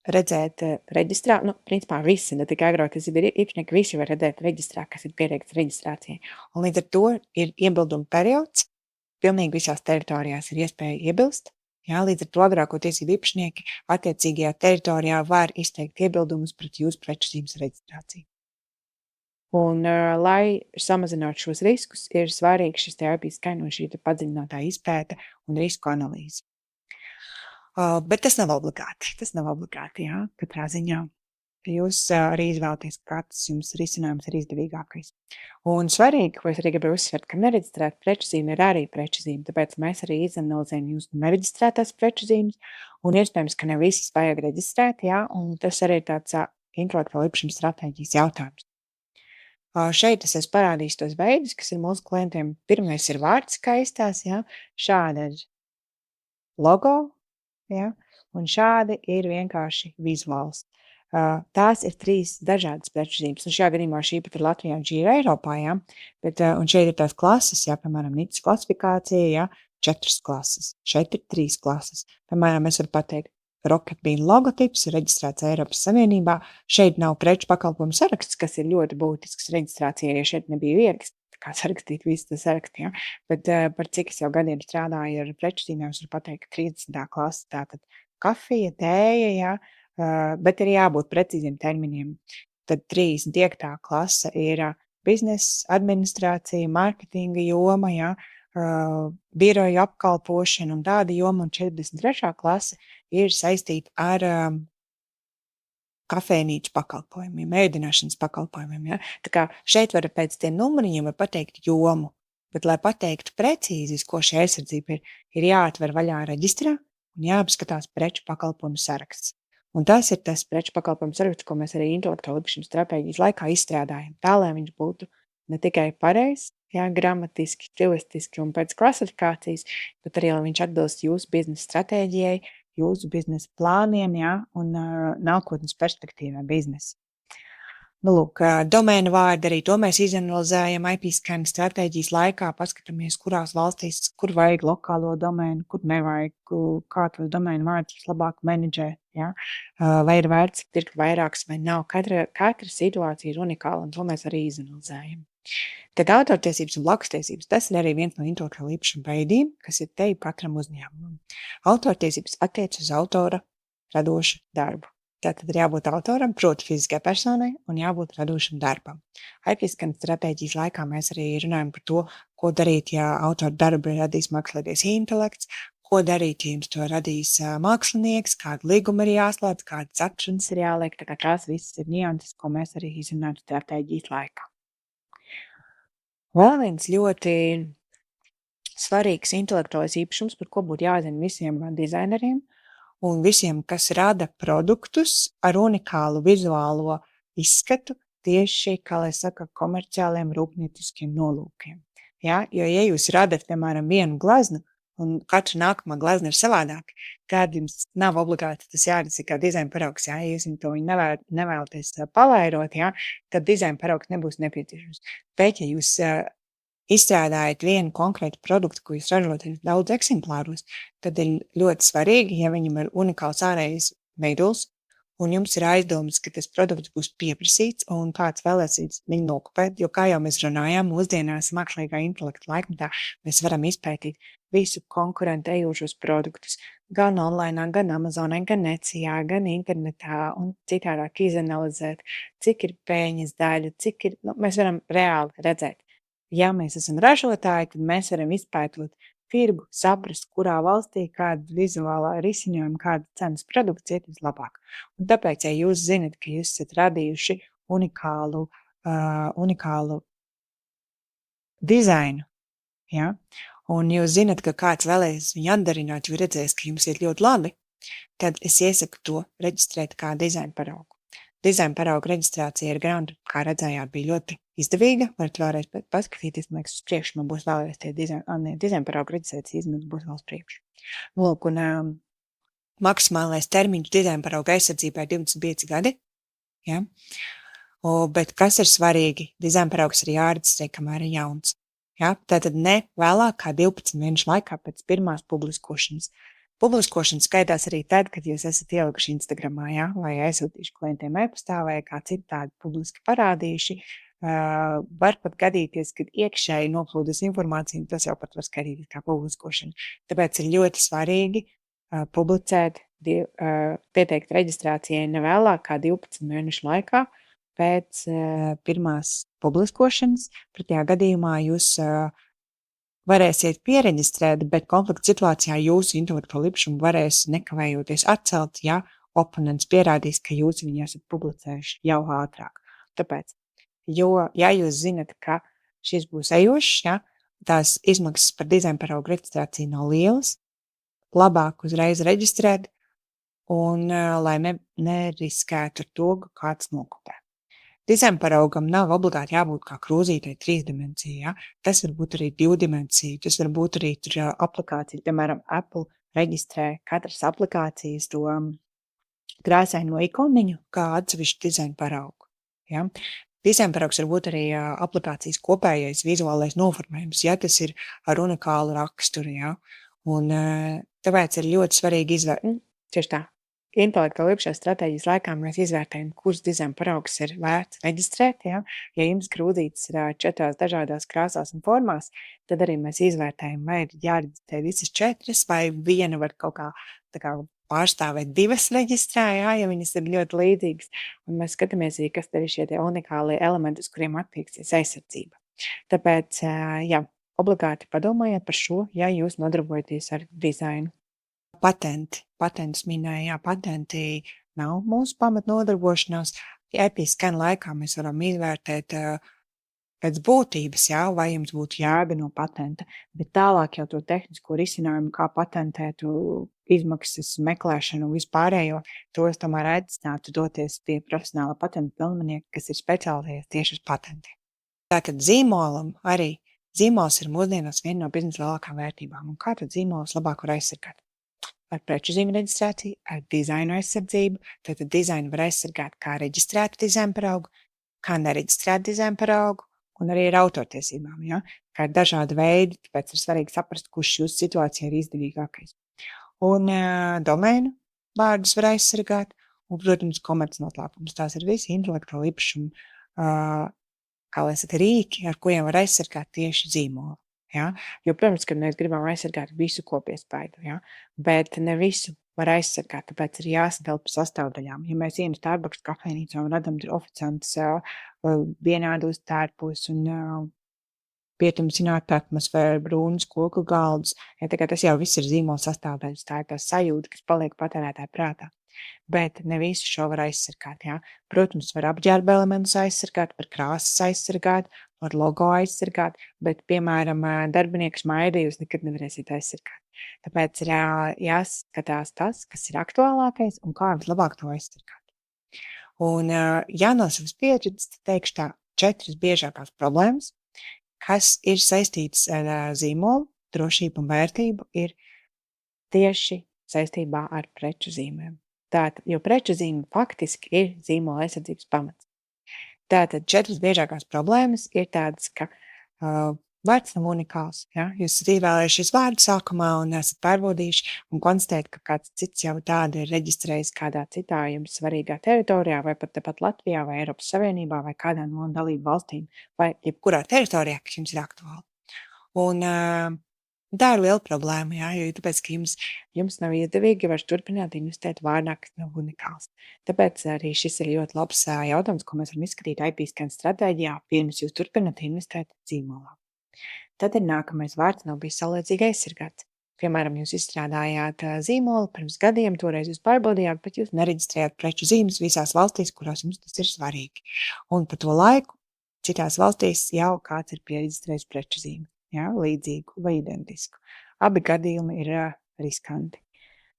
redzēt reģistrā, principā visi, ne tikai agrākie tiesību īpašnieki, visi var redzēt reģistrā, kas ir pieteikts reģistrācijai. Un līdz ar to ir iebilduma periods, pilnīgi visās teritorijās ir iespēja iebilst. Jā, līdz ar to agrāko tiesību īpašnieki attiecīgajā teritorijā var izteikt iebildumus pret jūsu preču zīmes reģistrāciju. Un, lai samazinātu šos riskus, ir svarīgi šis IP skaņu un šī padziļinātā izpēta un risku analīze. Bet tas nav obligāti. Jā, katrā ziņā. Jūs arī izvēlaties, kāds jums risinājums ir izdevīgākais. Un svarīgi, ko es arī gribu uzsvert, ka nereģistrēta preču zīme ir arī preču zīme, tāpēc mēs arī izanalizējam jūsu nereģistrētās preču zīmes, un iespējams, ka ne visas vajag reģistrēt, jā, un tas arī ir tāds intelektuāla īpašuma stratēģijas jautājums. Šeit es esmu parādījis tos veidus, kas ir mūsu klientiem. Pirmais ir vārds skaistās, ja? Šāda ir logo, ja? Un šādi ir vienkārši vizuāls. Tās ir 3 dažādas preču zīmes. Un šajā gadījumā šī pat ir Latvijā un šī ir Eiropā, ja? Bet, un šeit ir tās klases, ja? Piemēram, NICS klasifikācija, ja? 4 klases. Šeit ir 3 klases. Piemēram, es varu pateikt, Rocket Bean logotips ir reģistrēts Eiropas Savienībā. Šeit nav preču pakalpojumu saraksts, kas ir ļoti būtisks reģistrācijai, ja šeit nebija viegli kā sarakstīt visu to sarakstu. Ja? Bet par cik es jau gadiem strādāju ar preču zīmēm, es varu pateikt, ka 30. klase tātad kafija, tēja, ja? Bet ir jābūt precīziem terminiem. Tad 35. klase ir biznesa, administrācija, mārketinga joma, ja? Biroju apkalpošana un tāda joma, un 43. klase ir saistīta ar kafejnīcu pakalpojumiem, ēdināšanas pakalpojumiem. Ja? Tā kā šeit var pēc tiem numuriņiem var pateikt jomu, bet, lai pateiktu precīzi, ko šī aizsardzība ir jāatver vaļā reģistrā un jāapskatās preču pakalpojumu saraksts. Un tas ir tas preču pakalpojumu saraksts, ko mēs arī intelektuāla īpašuma stratēģijas laikā izstrādājam, tā, lai viņš būtu ne tikai pareizs, jā, gramatiski, stilistiski un pēc klasifikācijas, bet arī, lai viņš atbilst jūsu biznesa stratēģijai, jūsu biznesa plāniem, jā, un nākotnes perspektīvai biznesa. Nu, lūk, domēna vārdi arī to mēs izanalizējam IP scan stratēģijas laikā, paskatāmies, kurās valstīs, kur vajag lokālo domēnu, kur nevajag, kā tos domēnu vārdus labāk menedžēt, ja? Vai ir vērts pirkt vairākas vai nav. Katra situācija ir unikāla, un to mēs arī izanalizējam. Tad autortiesības un blakstiesības, tas ir arī viens no intelektuāla īpašuma veidiem, kas ir te katram uzņēmumam. Autortiesības attiec uz autora radošu darbu. Tātad ir jābūt autoram, proti fiziskai personai, un jābūt radošam darbam. IP scan stratēģijas laikā mēs arī runājam par to, ko darīt, ja autora darbu radīs mākslīgais intelekts, ko darīt, ja jums to radīs mākslinieks, kādu līgumu ir jāslēdz, kādas atšķirības ir jāliek, tā kā tās visas ir nianses, ko mēs arī izrunājam stratēģijas laikā. Vēl viens ļoti svarīgs intelektuālais īpašums, par ko būtu jāzina visiem dizaineriem, un visiem, kas rada produktus ar unikālu vizuālo izskatu tieši, kā lai saka, komerciāliem rūpnieciskiem nolūkiem. Ja? Jo, ja jūs radat, piemēram, vienu gleznu, un katra nākamā glezna ir savādāka, tad jums nav obligāti tas jāredz kā dizaina paraugs, ja jūs to nevēlaties palairot, ja? Tad dizaina paraugs nebūs nepieciešams. Bet, ja jūs izstrādājat vienu konkrētu produktu, ko jūs ražot daudz eksemplāros, tad ir ļoti svarīgi, ja viņam ir unikāls ārējais veidols, un jums ir aizdomas, ka tas produkts būs pieprasīts un kāds vēlēsies viņu nokopēt, jo, kā jau mēs runājām, mūsdienās mākslīgā intelekta laikmetā mēs varam izpētīt visu konkurentu ejošos produktus, gan online, gan Amazonē, gan Etsijā, gan internetā, un citādāk izanalizēt, cik ir peļņas daļa, cik ir, mēs varam reāli redzēt. Ja mēs esam ražotāji, tad mēs varam izpētot tirgu, saprast, kurā valstī kāda vizuālā risinājuma, kāda cenas produkts iet vislabāk. Un tāpēc, ja jūs zinat, ka jūs esat radījuši unikālu dizainu, ja? Un jūs zinat, ka kāds vēlēs viņu atdarināt, jo redzēs, ka jums iet ļoti labi, tad es iesaku to reģistrēt kā dizaina paraugu. Dizaina parauga reģistrācija ir grāmata, kā redzējāt, bija ļoti izdevīga. Varat vēlreiz paskatīties, man liekas, uz priekšu man būs vēlreiz tie dizaina parauga reģistrācijas izmaksas būs vēl uz priekšu. Lūk, un maksimālais termiņš dizaina parauga aizsardzībai ir 25 gadi. Ja? Bet kas ir svarīgi? Dizaina paraugs ir jāreģistrē, kamēr ir jauns. Ja? Tātad ne vēlāk kā 12 mēnešu laikā pēc pirmās publiskošanas. Publiskošana skaitās arī tad, kad jūs esat ielikuši Instagramā, ja? Vai aizsūtījuši klientiem e-pastā, vai kā citādi publiski parādījuši. Var pat gadīties, kad iekšēji noplūdas informācija, tas jau pat var skatīties kā publiskošana. Tāpēc ir ļoti svarīgi publicēt, pieteikt reģistrācijai nevēlāk kā 12 mēnešu laikā pēc pirmās publiskošanas. Pretējā gadījumā jūs varēsiet piereģistrēt, bet konflikta situācijā jūsu intelektuālo īpašumu varēs nekavējoties atcelt, ja oponents pierādīs, ka jūs viņu esat publicējuši jau ātrāk. Tāpēc, ja jūs zinat, ka šis būs ejošs, ja, tās izmaksas par dizaina paraugu reģistrāciju nav lielas, labāk uzreiz reģistrēt un lai neriskētu ar to, ka kāds nokopē. Dizaina paraugam nav obligāti jābūt kā krūzītei 3-dimensija. Ja? Tas var būt arī 2-dimensija, tas var būt arī aplikācija, piemēram, Apple reģistrē katras aplikācijas to krāsaino ikoniņu kā atsevišķu dizaina paraugu. Ja? Dizaina paraugs var būt arī aplikācijas kopējais vizuālais noformējums, ja tas ir ar unikālu raksturu. Ja? Un tāpēc ir ļoti svarīgi tieši tā. Intelektuāla īpašuma stratēģijas laikā mēs izvērtējam, kurš dizaina paraugs ir vērts reģistrēt. Ja jums krūzītes ir 4 dažādās krāsās un formās, tad arī mēs izvērtējam, vai ir jāreģistrē visas 4, vai viena var kaut kā pārstāvēt 2 reģistrē, ja viņas ir ļoti līdzīgas. Un mēs skatāmies arī, kas ir šie unikālie elementi, uz kuriem attieksies aizsardzība. Tāpēc, obligāti padomājiet par šo, ja jūs nodarbojaties ar dizainu. Patentus minēja, patenti nav mūsu pamatnodarbošanās. IP scan laikā mēs varam izvērtēt pēc būtības, vai jums būtu jēga no patenta, bet tālāk jau to tehnisko risinājumu, kā patentēt, izmaksas meklēšanu un vispārējo, to es tomēr aicinātu doties pie profesionāla patentu pilnvērnieka, kas ir specializējies tieši uz patentiem. Tātad zīmolam arī zīmols ir mūsdienās viena no biznesa lielākām vērtībām. Un kā tad zīmols labāk var aizsargāt? Ar preču zīmju reģistrāciju, ar dizainu aizsardzību. Tātad dizainu var aizsargāt kā reģistrētu dizainu paraugu, kā nereģistrētu dizainu paraugu, un arī ar autortiesībām. Ja? Kā ir dažādi veidi, tāpēc ir svarīgi saprast, kurš jūsu situācijā ir izdevīgākais. Un domēnu vārdus var aizsargāt, un, protams, komercnoslēpumus. Tās ir visi intelektuāli īpašumi, kā lai saka, rīki, ar kuriem var aizsargāt tieši zīmolu. Ja? Jo, protams, ka mēs gribam aizsargāt visu, ko piespaidu, ja? Bet ne visu var aizsargāt, tāpēc ir jāsadala pa sastāvdaļām. Ja mēs ejam Starbucks kafejnīcā un redzam oficiantus vienādos tērpos un pietumsināta atmosfēra, brūnas koku galdus, ja, tas jau viss ir zīmola sastāvdaļas, tā ir tā sajūta, kas paliek patērētāja prātā. Bet ne visu šo var aizsargāt. Ja? Protams, var apģērba elementus aizsargāt, var krāsas aizsargāt, var logo aizsargāt, bet, piemēram, darbinieku smaidi jūs nekad nevarēsiet aizsargāt. Tāpēc ir jāskatās tas, kas ir aktuālākais un kā vislabāk to aizsargāt. Un no savas pieredzes teikšu tā 4 biežākās problēmas, kas ir saistītas ar zīmolu, drošību un vērtību, ir tieši saistībā ar preču zīmēm. Tātad, jo preču zīme faktiski ir zīmola aizsardzības pamats. Tātad 4 biežākās problēmas ir tādas, ka vārds nav unikāls. Ja? Jūs esat ievēlējušies vārdu sākumā un esat pārbaudījuši un konstatēt, ka kāds cits jau tādu ir reģistrējis kādā citā jums svarīgā teritorijā, vai pat tepat Latvijā, vai Eiropas Savienībā, vai kādā no dalību valstīm, vai jebkurā teritorijā, kas jums ir aktuāli. Un tā ir liela problēma, jā, jo tāpēc, ka jums nav izdevīgi vairs turpināt investēt vārdā, kas nav unikāls. Tāpēc arī šis ir ļoti labs jautājums, ko mēs varam izskatīt IP-scan stratēģijā, pirms jūs turpināt investēt zīmolā. Tad ir nākamais vārds nav bijis saulēcīgi aizsargāts. Piemēram, jūs izstrādājāt zīmolu pirms gadiem, toreiz jūs pārbaudījāt, bet jūs nereģistrējāt preču zīmes visās valstīs, kurās jums tas ir svarīgi. Un pa to laiku citās valstīs jau kāds ir pieregistrējis preču zīmi. Ja, līdzīgu vai identisku. Abi gadījumi ir riskanti.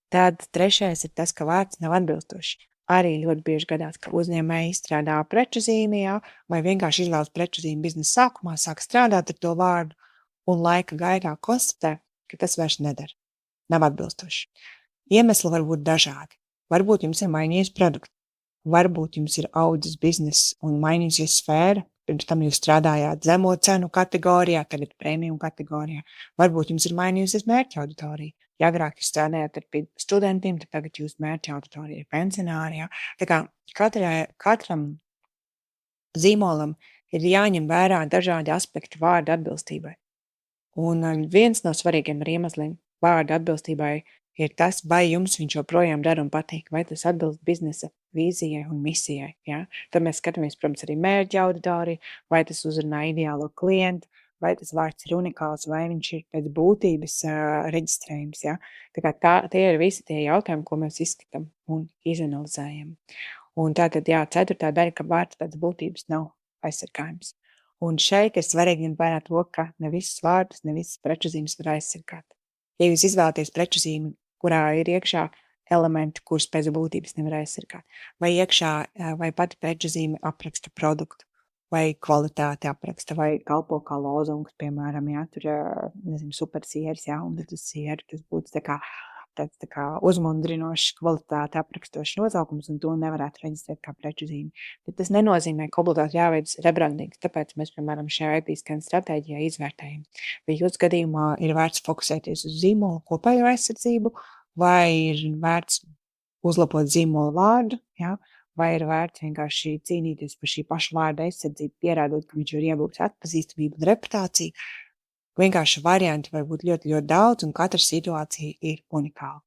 Tad trešais ir tas, ka vārds nav atbilstošs. Arī ļoti bieži gadās, ka uzņēmēji izstrādā preču zīmi, ja, vai vienkārši izvēlas preču zīmi biznesa sākumā, sāk strādāt ar to vārdu un laika gaitā konstatē, ka tas vairs nedara. Nav atbilstoši. Iemesli var būt dažādi. Varbūt jums ir mainījies produkts. Varbūt jums ir audzis bizness un mainījusies sfēra. Pirms tam jūs strādājāt zemo cenu kategorijā, tagad premium kategorijā. Varbūt jums ir mainījusies mērķa auditorija. Ja agrāk jūs strādājāt ar studentiem, tad tagad jūs mērķa auditorija ir pensionāri. Ja? Tā kā katram zīmolam ir jāņem vērā dažādi aspekti vārda atbilstībai. Un viens no svarīgiem iemesliem vārda atbilstībai ir tas, vai jums viņš joprojām dara un patīk, vai tas atbilst biznesa vīzijai un misijai. Ja? Tad mēs skatāmies, protams, arī mērķa auditoriju, vai tas uzrunā ideālo klientu, vai tas vārds ir unikāls, vai viņš ir pēc būtības reģistrējums. Ja? Tā kā tie ir visi tie jautājumi, ko mēs izskatām un izanalizējam. Un tātad, 4. daļa, ka vārds pēc būtības nav aizsargājums. Un šeit ir svarīgi ņemt vērā to, ka ne visas vārdus, ne visas preču zīmes var aizsargāt. Ja jūs izvēlaties preču zīmi, kurā ir iekšā elementi, kurus pēc būtības nevar aizsargāt, vai iekšā vai pati preču zīme apraksta produktu, vai kvalitāti apraksta, vai kalpo kā lozungs, piemēram, ja tur, nezinu, supersieris, ja, un tas sieri, tas būtu tāds tā kā uzmundrinošs kvalitāti aprakstošs nosaukums, un to nevarētu reģistrēt kā preču zīmi. Bet tas nenozīmē, ka obligāti jāveic rebrandings, tāpēc mēs, piemēram, šajā IP-scan stratēģijā izvērtējam. Vai jūsu gadījumā ir vērts fokusēties uz zīmolu kopējo aizsardzību, vai ir vērts uzlabot zīmolu vārdu, ja? Vai ir vērts vienkārši cīnīties par šī paša vārda aizsardzību, pierādot, ka viņš ir iegūts atpazīstamību un reputāciju. Vienkārši varianti var būt ļoti, ļoti daudz, un katra situācija ir unikāla.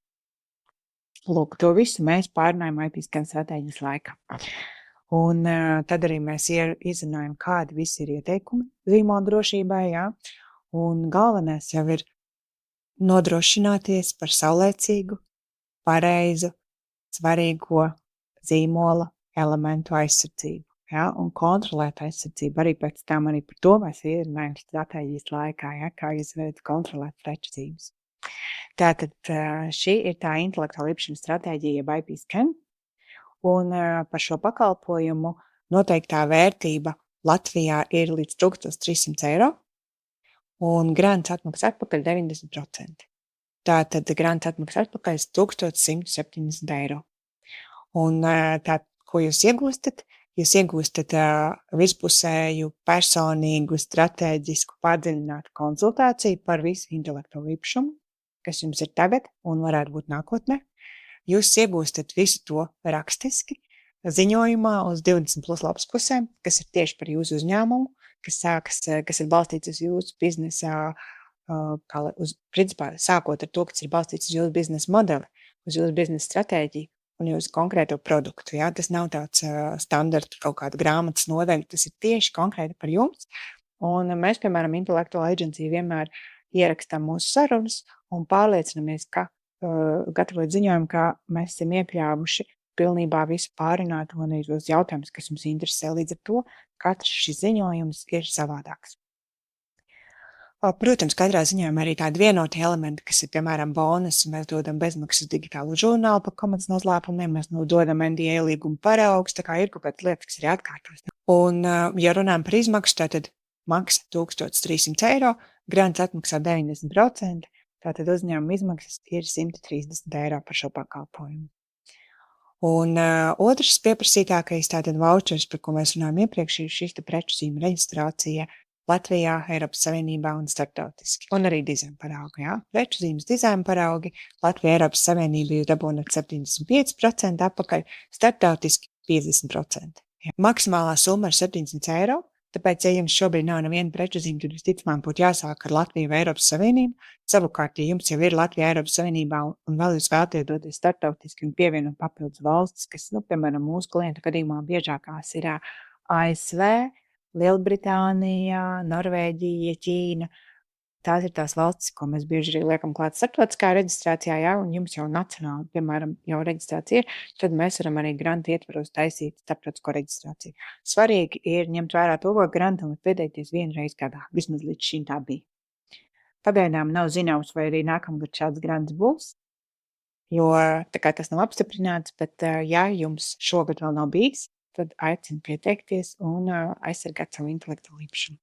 Lūk, to visu mēs pārunājam IP-scan stratēģijas laikā. Un tad arī mēs izrunājam, kādi visi ir ieteikumi zīmola drošībai, ja? Un galvenais jau ir nodrošināties par saulēcīgu, pareizu, svarīgo zīmola elementu aizsardzību. Ja, un kontrolēt aizsardzību arī pēc tam arī par to mēs ierunājam stratēģijas laikā, ja, kā jūs varat kontrolēt preču zīmes. Tātad šī ir tā intelektuāla īpašuma stratēģija, jeb IP-scan, un par šo pakalpojumu noteiktā vērtība Latvijā ir līdz 1300 eiro, un grants atmaksā atpakaļ 90%. Tātad grants atmaksā atpakaļ 1170 eiro. Un ko jūs iegūstat? Jūs iegūstat vispusēju, personīgu, strateģisku, padziļinātu konsultāciju par visu intelektuālo īpašumu, kas jums ir tagad un varētu būt nākotnē. Jūs iegūstat visu to rakstiski, ziņojumā uz 20 plus lapas pusēm, kas ir tieši par jūsu uzņēmumu, kas ir balstīts uz jūsu biznesa, principā sākot ar to, kas ir balstīts uz jūsu biznesa modeli, uz jūsu biznesa stratēģiju un jūsu konkrēto produktu. Ja? Tas nav tāds standarta kaut kāda grāmatas nodaļa, tas ir tieši konkrēti par jums. Un mēs, piemēram, Intellectual Agency vienmēr ierakstām mūsu sarunas un pārliecinamies, ka gatavot ziņojumu, ka mēs esam iekļāvuši pilnībā visu pārunātu un arī tos jautājumus, kas jums interesē. Līdz ar to katrs šis ziņojums ir savādāks. Protams, katrā ziņojumā arī tādi vienoti elementi, kas ir, piemēram, bonus. Mēs dodam bezmaksas digitālu žurnālu par komandas noslēpumiem, mēs dodam NDA līguma paraugus, tā kā ir kaut kādas lietas, kas ir atkārtos. Un, ja runājam par izmaksu, tātad maksa 1300 eiro, grants atmaksā 90%, tātad uzņēmuma izmaksas ir 130 eiro par šo pakalpojumu. Un otrs pieprasītākais, tātad vouchers, par ko mēs runājam iepriekš, ir šīs preču zīme reģistrācija Latvijā, Eiropas Savienībā un starptautiski. Un arī dizaina paraugi, jā. Preču zīmes dizaina paraugi Latvijā, Eiropas Savienība ir dabūnat 75% atpakaļ, starptautiski 50%. Jā. Maksimālā summa ir 700 eiro, tāpēc, ja jums šobrīd nav neviena preču zīme, tad visticamāk būtu jāsāk ar Latviju vai Eiropas Savienību. Savukārt, ja jums jau ir Latvija, Eiropas Savienībā un vēl jūs vēlaties doties starptautiski un pievienot papildus valstis, kas, piemēram, mūsu klientu gadījumā biežākās ir ASV, Lielbritānija, Norvēģija, Ķīna. Tās ir tās valstis, ko mēs bieži arī liekam klāt starptautiskā reģistrācijā, jā, un jums jau nacionāli, piemēram, jau reģistrācija ir, tad mēs varam arī grantu ietvaros taisīt starptautisko reģistrāciju. Svarīgi ir ņemt vērā to, ka grantam var pieteikties vienreiz gadā, vismaz līdz šim tā bija. Pagaidām nav zināms, vai arī nākamgad šāds grants būs, jo tā kā tas nav apstiprināts, bet ja jums šogad vēl nav bijis, tad aicinu pieteikties un aizsargāt savu intelektuālo īpašumu.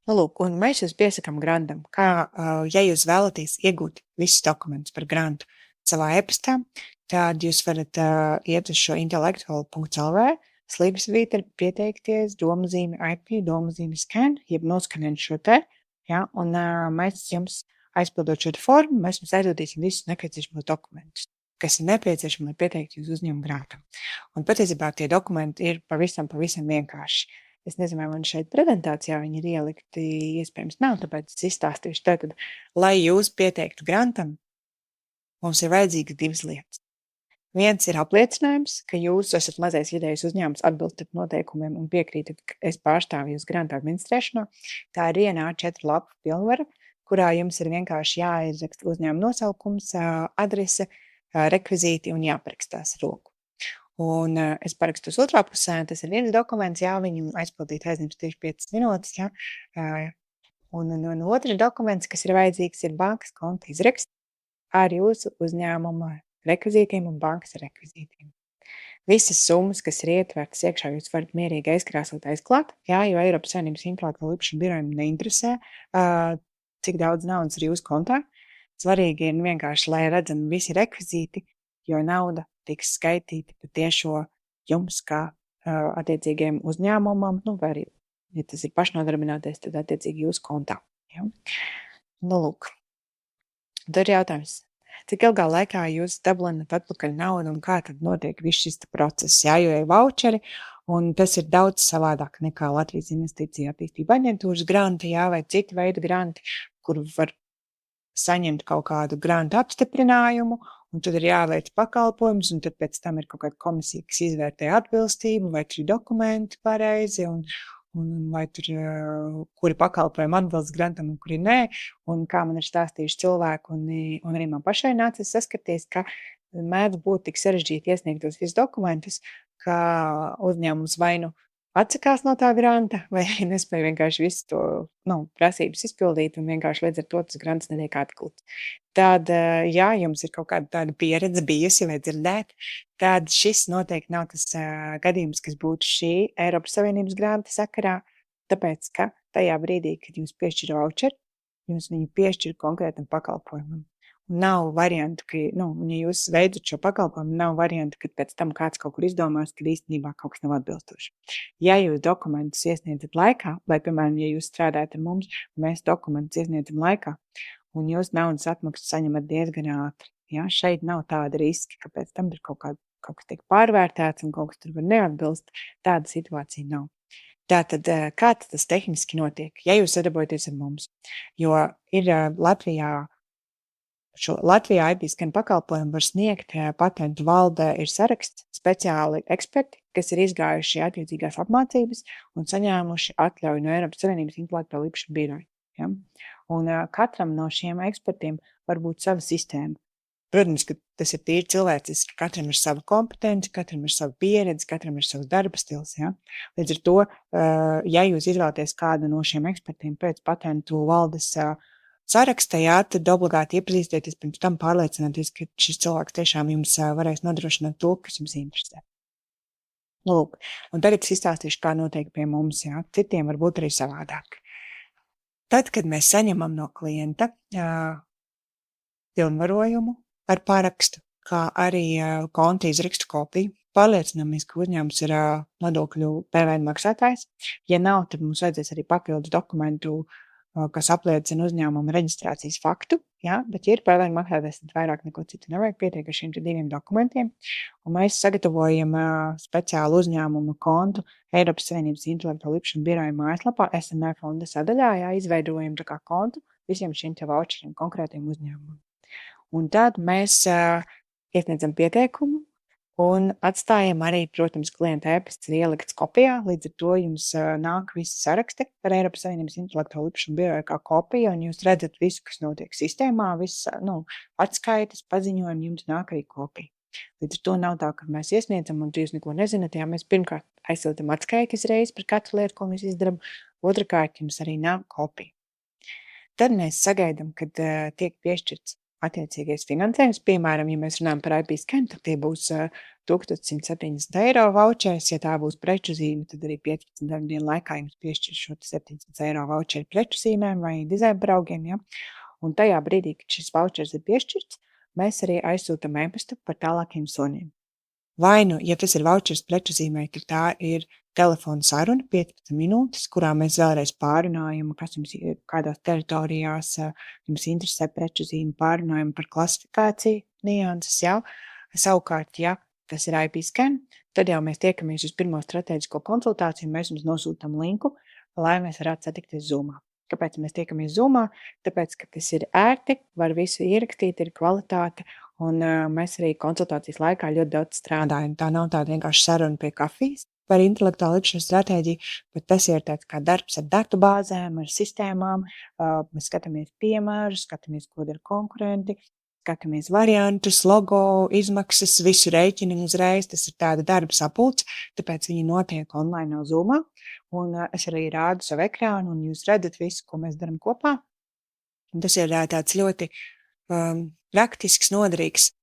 Lūk, un mēs jūs piesakam grantam, kā, ja jūs vēlaties iegūt visus dokumentus par grantu savā e-pastā, tad jūs varat iet uz šo intellectual.lv, slīpsvīteri, pieteikties, domazīme IP, domazīme scan, jeb noskanēt šo te, ja, un mēs jums aizpildot šo formu, mēs jums aizdotīsim visus nepieciešamos dokumentus, kas ir nepieciešami, lai pieteiktu jūs uzņēmumu grantam. Un patiesībā tie dokumenti ir pavisam vienkārši. Es nezinu, vai man šeit prezentācijā viņi ir ielikti, iespējams nav, tāpēc es izstāstīšu tātad, lai jūs pieteiktu grantam, mums ir vajadzīgas divas lietas. Viens ir apliecinājums, ka jūs esat mazais vidējs uzņēmums, atbilstat noteikumiem un piekrītat, ka es pārstāvu jūs granta administrēšanā. Tā ir viena A4 lapu pilnvara, kurā jums ir vienkārši jāizraksta uzņēmuma nosaukums, adrese, rekvizīti un jāparakstās roku. Un es parakstu uz otrā pusē, tas ir viens dokuments, jā, viņu aizpildīt aizņems tieši 5 minūtes, jā. Un otrs dokuments, kas ir vajadzīgs, ir bankas konta izraksts ar jūsu uzņēmuma rekvizītiem un bankas rekvizītiem. Visas summas, kas ir ietvertas iekšā, jūs varat mierīgi aizkrāsot aizklāt, jā, jo Eiropas Savienības intelektuālo īpašumu birojam neinteresē, cik daudz naudas ir jūsu kontā. Svarīgi ir vienkārši, lai redzam visi rekvizīti, jo nauda tiks skaitīta patiešo jums kā attiecīgajiem uzņēmumam, vai arī, ja tas ir pašnodarbinātais, tad attiecīgi jūsu kontā. Ja? Lūk. Tad ir jautājums, cik ilgā laikā jūs dabūnat atpakaļ naudu un kā tad notiek viss šis process, jā, jo ir voucheri, un tas ir daudz savādāk nekā Latvijas Investīcija attīstība aģentūras granti, jā, vai citi veidi granti, kur var saņemt kaut kādu grantu apstiprinājumu, un tad ir jāveic pakalpojums, un tad pēc tam ir kaut kāda komisija, kas izvērtē atbilstību, vai tur ir dokumenti pareizi, un vai tur, kuri pakalpojumi atbilst grantam un kuri nē, un kā man ir stāstījuši cilvēki, un arī man pašai nācies saskaties, ka mēdz būt tik sarežģīti iesniegt tos visus dokumentus, ka uzņēmums vai nu atsakās no tā granta vai nespēja vienkārši visu to prasības izpildīt un vienkārši līdz ar to tas grants netiek atklāts. Tad, ja jums ir kaut kāda tāda pieredze bijusi vai dzirdēt, tad šis noteikti nav tas gadījums, kas būtu šī Eiropas Savienības granta sakarā, tāpēc, ka tajā brīdī, kad jums piešķir voucheri, jums viņu piešķir konkrētam pakalpojumam. Nav variantu, ka, ja jūs veidat šo pakalpojumu, nav variantu, ka pēc tam kāds kaut kur izdomās, ka īstenībā kaut kas nav atbilstoši. Ja jūs dokumentus iesniedzat laikā, vai, piemēram, ja jūs strādājat ar mums, mēs dokumentus iesniedzam laikā, un jūs naudas atmaksu saņemat diezgan ātri. Ja? Šeit nav tāda riska, ka pēc tam ir kaut kas tiek pārvērtēts un kaut kas tur var neatbilst. Tāda situācija nav. Tātad, kā tas tehniski notiek, ja jūs sadarbojaties ar mums? Jo ir Latvijā IP-skan pakalpojumu var sniegt patentu valdē ir saraksts speciāli eksperti, kas ir izgājuši attiecīgās apmācības un saņēmuši atļauju no Eiropas Savienības intelektuālo īpašumu biroja. Ja? Un katram no šiem ekspertiem var būt sava sistēma. Protams, ka tas ir tīri cilvēciski, katram ir sava kompetence, katram ir sava pieredze, katram ir savs darba stils. Ja? Līdz ar to, ja jūs izvēlaties kādu no šiem ekspertiem pēc patentu valdes sarakstā, jā, tad obligāti iepazīstieties, pirms tam pārliecināties, ka šis cilvēks tiešām jums varēs nodrošināt to, kas jums interesē. Lūk, un tagad es izstāstīšu, kā notiek pie mums, jā. Citiem varbūt arī savādāk. Tad, kad mēs saņemam no klienta pilnvarojumu ar parakstu, kā arī konta izrakstu kopiju, pārliecināmies, ka uzņēmums ir nodokļu PVN maksātājs. Ja nav, tad mums vajadzēs arī papildus dokumentu, kas apliecina uzņēmuma reģistrācijas faktu, ja? Bet, ja ir PVN maksātājs, tad vairāk neko citu nevajag, pietiek ar šiem 2 dokumentiem. Un mēs sagatavojam speciālu uzņēmumu kontu Eiropas Savienības intelektuālo īpašumu biroja mājaslapā SME fonda sadaļā, jā, izveidojam tā kā kontu visiem šiem te voucheriem konkrētiem uzņēmumiem. Un tad mēs iesniedzam pieteikumu un atstājam arī, protams, klienta e-pasts ir ielikts kopijā, līdz ar to jums nāk visi saraksti par Eiropas Savienības intelektuālo īpašumu biroju kā kopija, un jūs redzat visu, kas notiek sistēmā, viss, atskaites, paziņojumi, jums nāk arī kopija. Līdz ar to nav tā, ka mēs iesniedzam un jūs neko nezināt, jā, mēs pirmkārt aizsūtam atskaiti uzreiz par katru lietu, ko mēs izdaram, otrkārt jums arī nāk kopija. Tad mēs sagaidām, kad tiek piešķirts attiecīgais finansējums. Piemēram, ja mēs runājam par IP-skan, tad tie būs 1170 eiro vouchers. Ja tā būs preču zīme, tad arī 15 dienu laikā jums piešķir šo 700 eiro voucheri preču zīmēm vai dizaina paraugiem. Ja? Un tajā brīdī, kad šis vouchers ir piešķirts, mēs arī aizsūtam e-pastu par tālākiem soļiem. Vai nu, ja tas ir vouchers preču zīmē, ka tā ir telefona saruna 15 minūtes, kurā mēs vēlreiz pārunājam, kas jums ir, kādās teritorijās jums interesē preču zīme, pārunājam par klasifikāciju, nianses, jā. Savukārt, ja tas ir IP-skan, tad jau mēs tiekamies uz pirmo strateģisko konsultāciju, mēs jums nosūtam linku, lai mēs varētu satikties Zoomā. Kāpēc mēs tiekamies Zoomā? Tāpēc, ka tas ir ērti, var visu ierakstīt, ir kvalitāte, un mēs arī konsultācijas laikā ļoti daudz strādājam. Tā nav tāda vienkārši saruna pie kafijas par intelektuālo īpašumu stratēģiju, bet tas ir tāds kā darbs ar datu bāzēm, ar sistēmām. Mēs skatāmies piemērus, skatāmies, ko dara konkurenti, skatāmies variantus, logo, izmaksas, visu rēķinu uzreiz. Tas ir tāda darba sapulce, tāpēc viņi notiek online no Zoomā. Un es arī rādu savu ekrānu, un jūs redzat visu, ko mēs daram kopā. Un tas ir tāds ļoti praktisks, noderīgs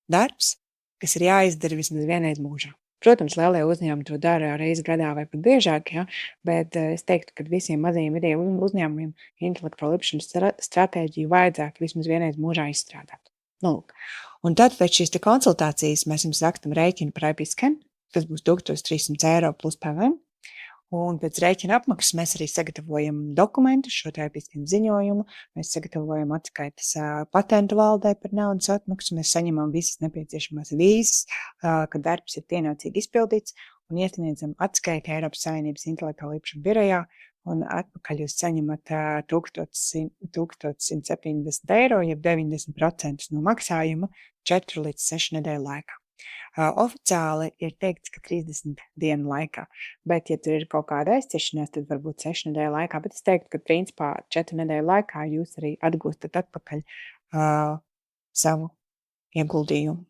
darbs, kas ir jāizdara vismaz vienreiz mūžā. Protams, lielie uzņēmumi to dara reizi gadā vai pat biežāk, ja? Bet es teiktu, ka visiem mazajiem vidējiem uzņēmumiem intelektuālo īpašumu stratēģiju vajadzētu vismaz vienreiz mūžā izstrādāt. Lūk. Un tad pēc šīs konsultācijas mēs jums rakstam rēķinu par IP-skan, tas būs 1300 eiro plus PVN. Un pēc rēķina apmaksas mēs arī sagatavojam dokumentus, šo IP-skan ziņojumu, mēs sagatavojam atskaites patentu valdē par naudas atmaksu, mēs saņemam visas nepieciešamās vīzas, ka darbs ir pienācīgi izpildīts, un iesniedzam atskaiti Eiropas Savienības intelektuālo īpašumu birojā, un atpakaļ jūs saņemat 1170 eiro, jeb 90% no maksājuma 4 līdz 6 nedēļu laikā. Oficiāli ir teikts, ka 30 dienu laikā, bet ja tur ir kaut kāda aizķeršanās, tad varbūt 6 nedēļu laikā, bet es teiktu, ka principā 4 nedēļu laikā jūs arī atgūstat atpakaļ savu ieguldījumu.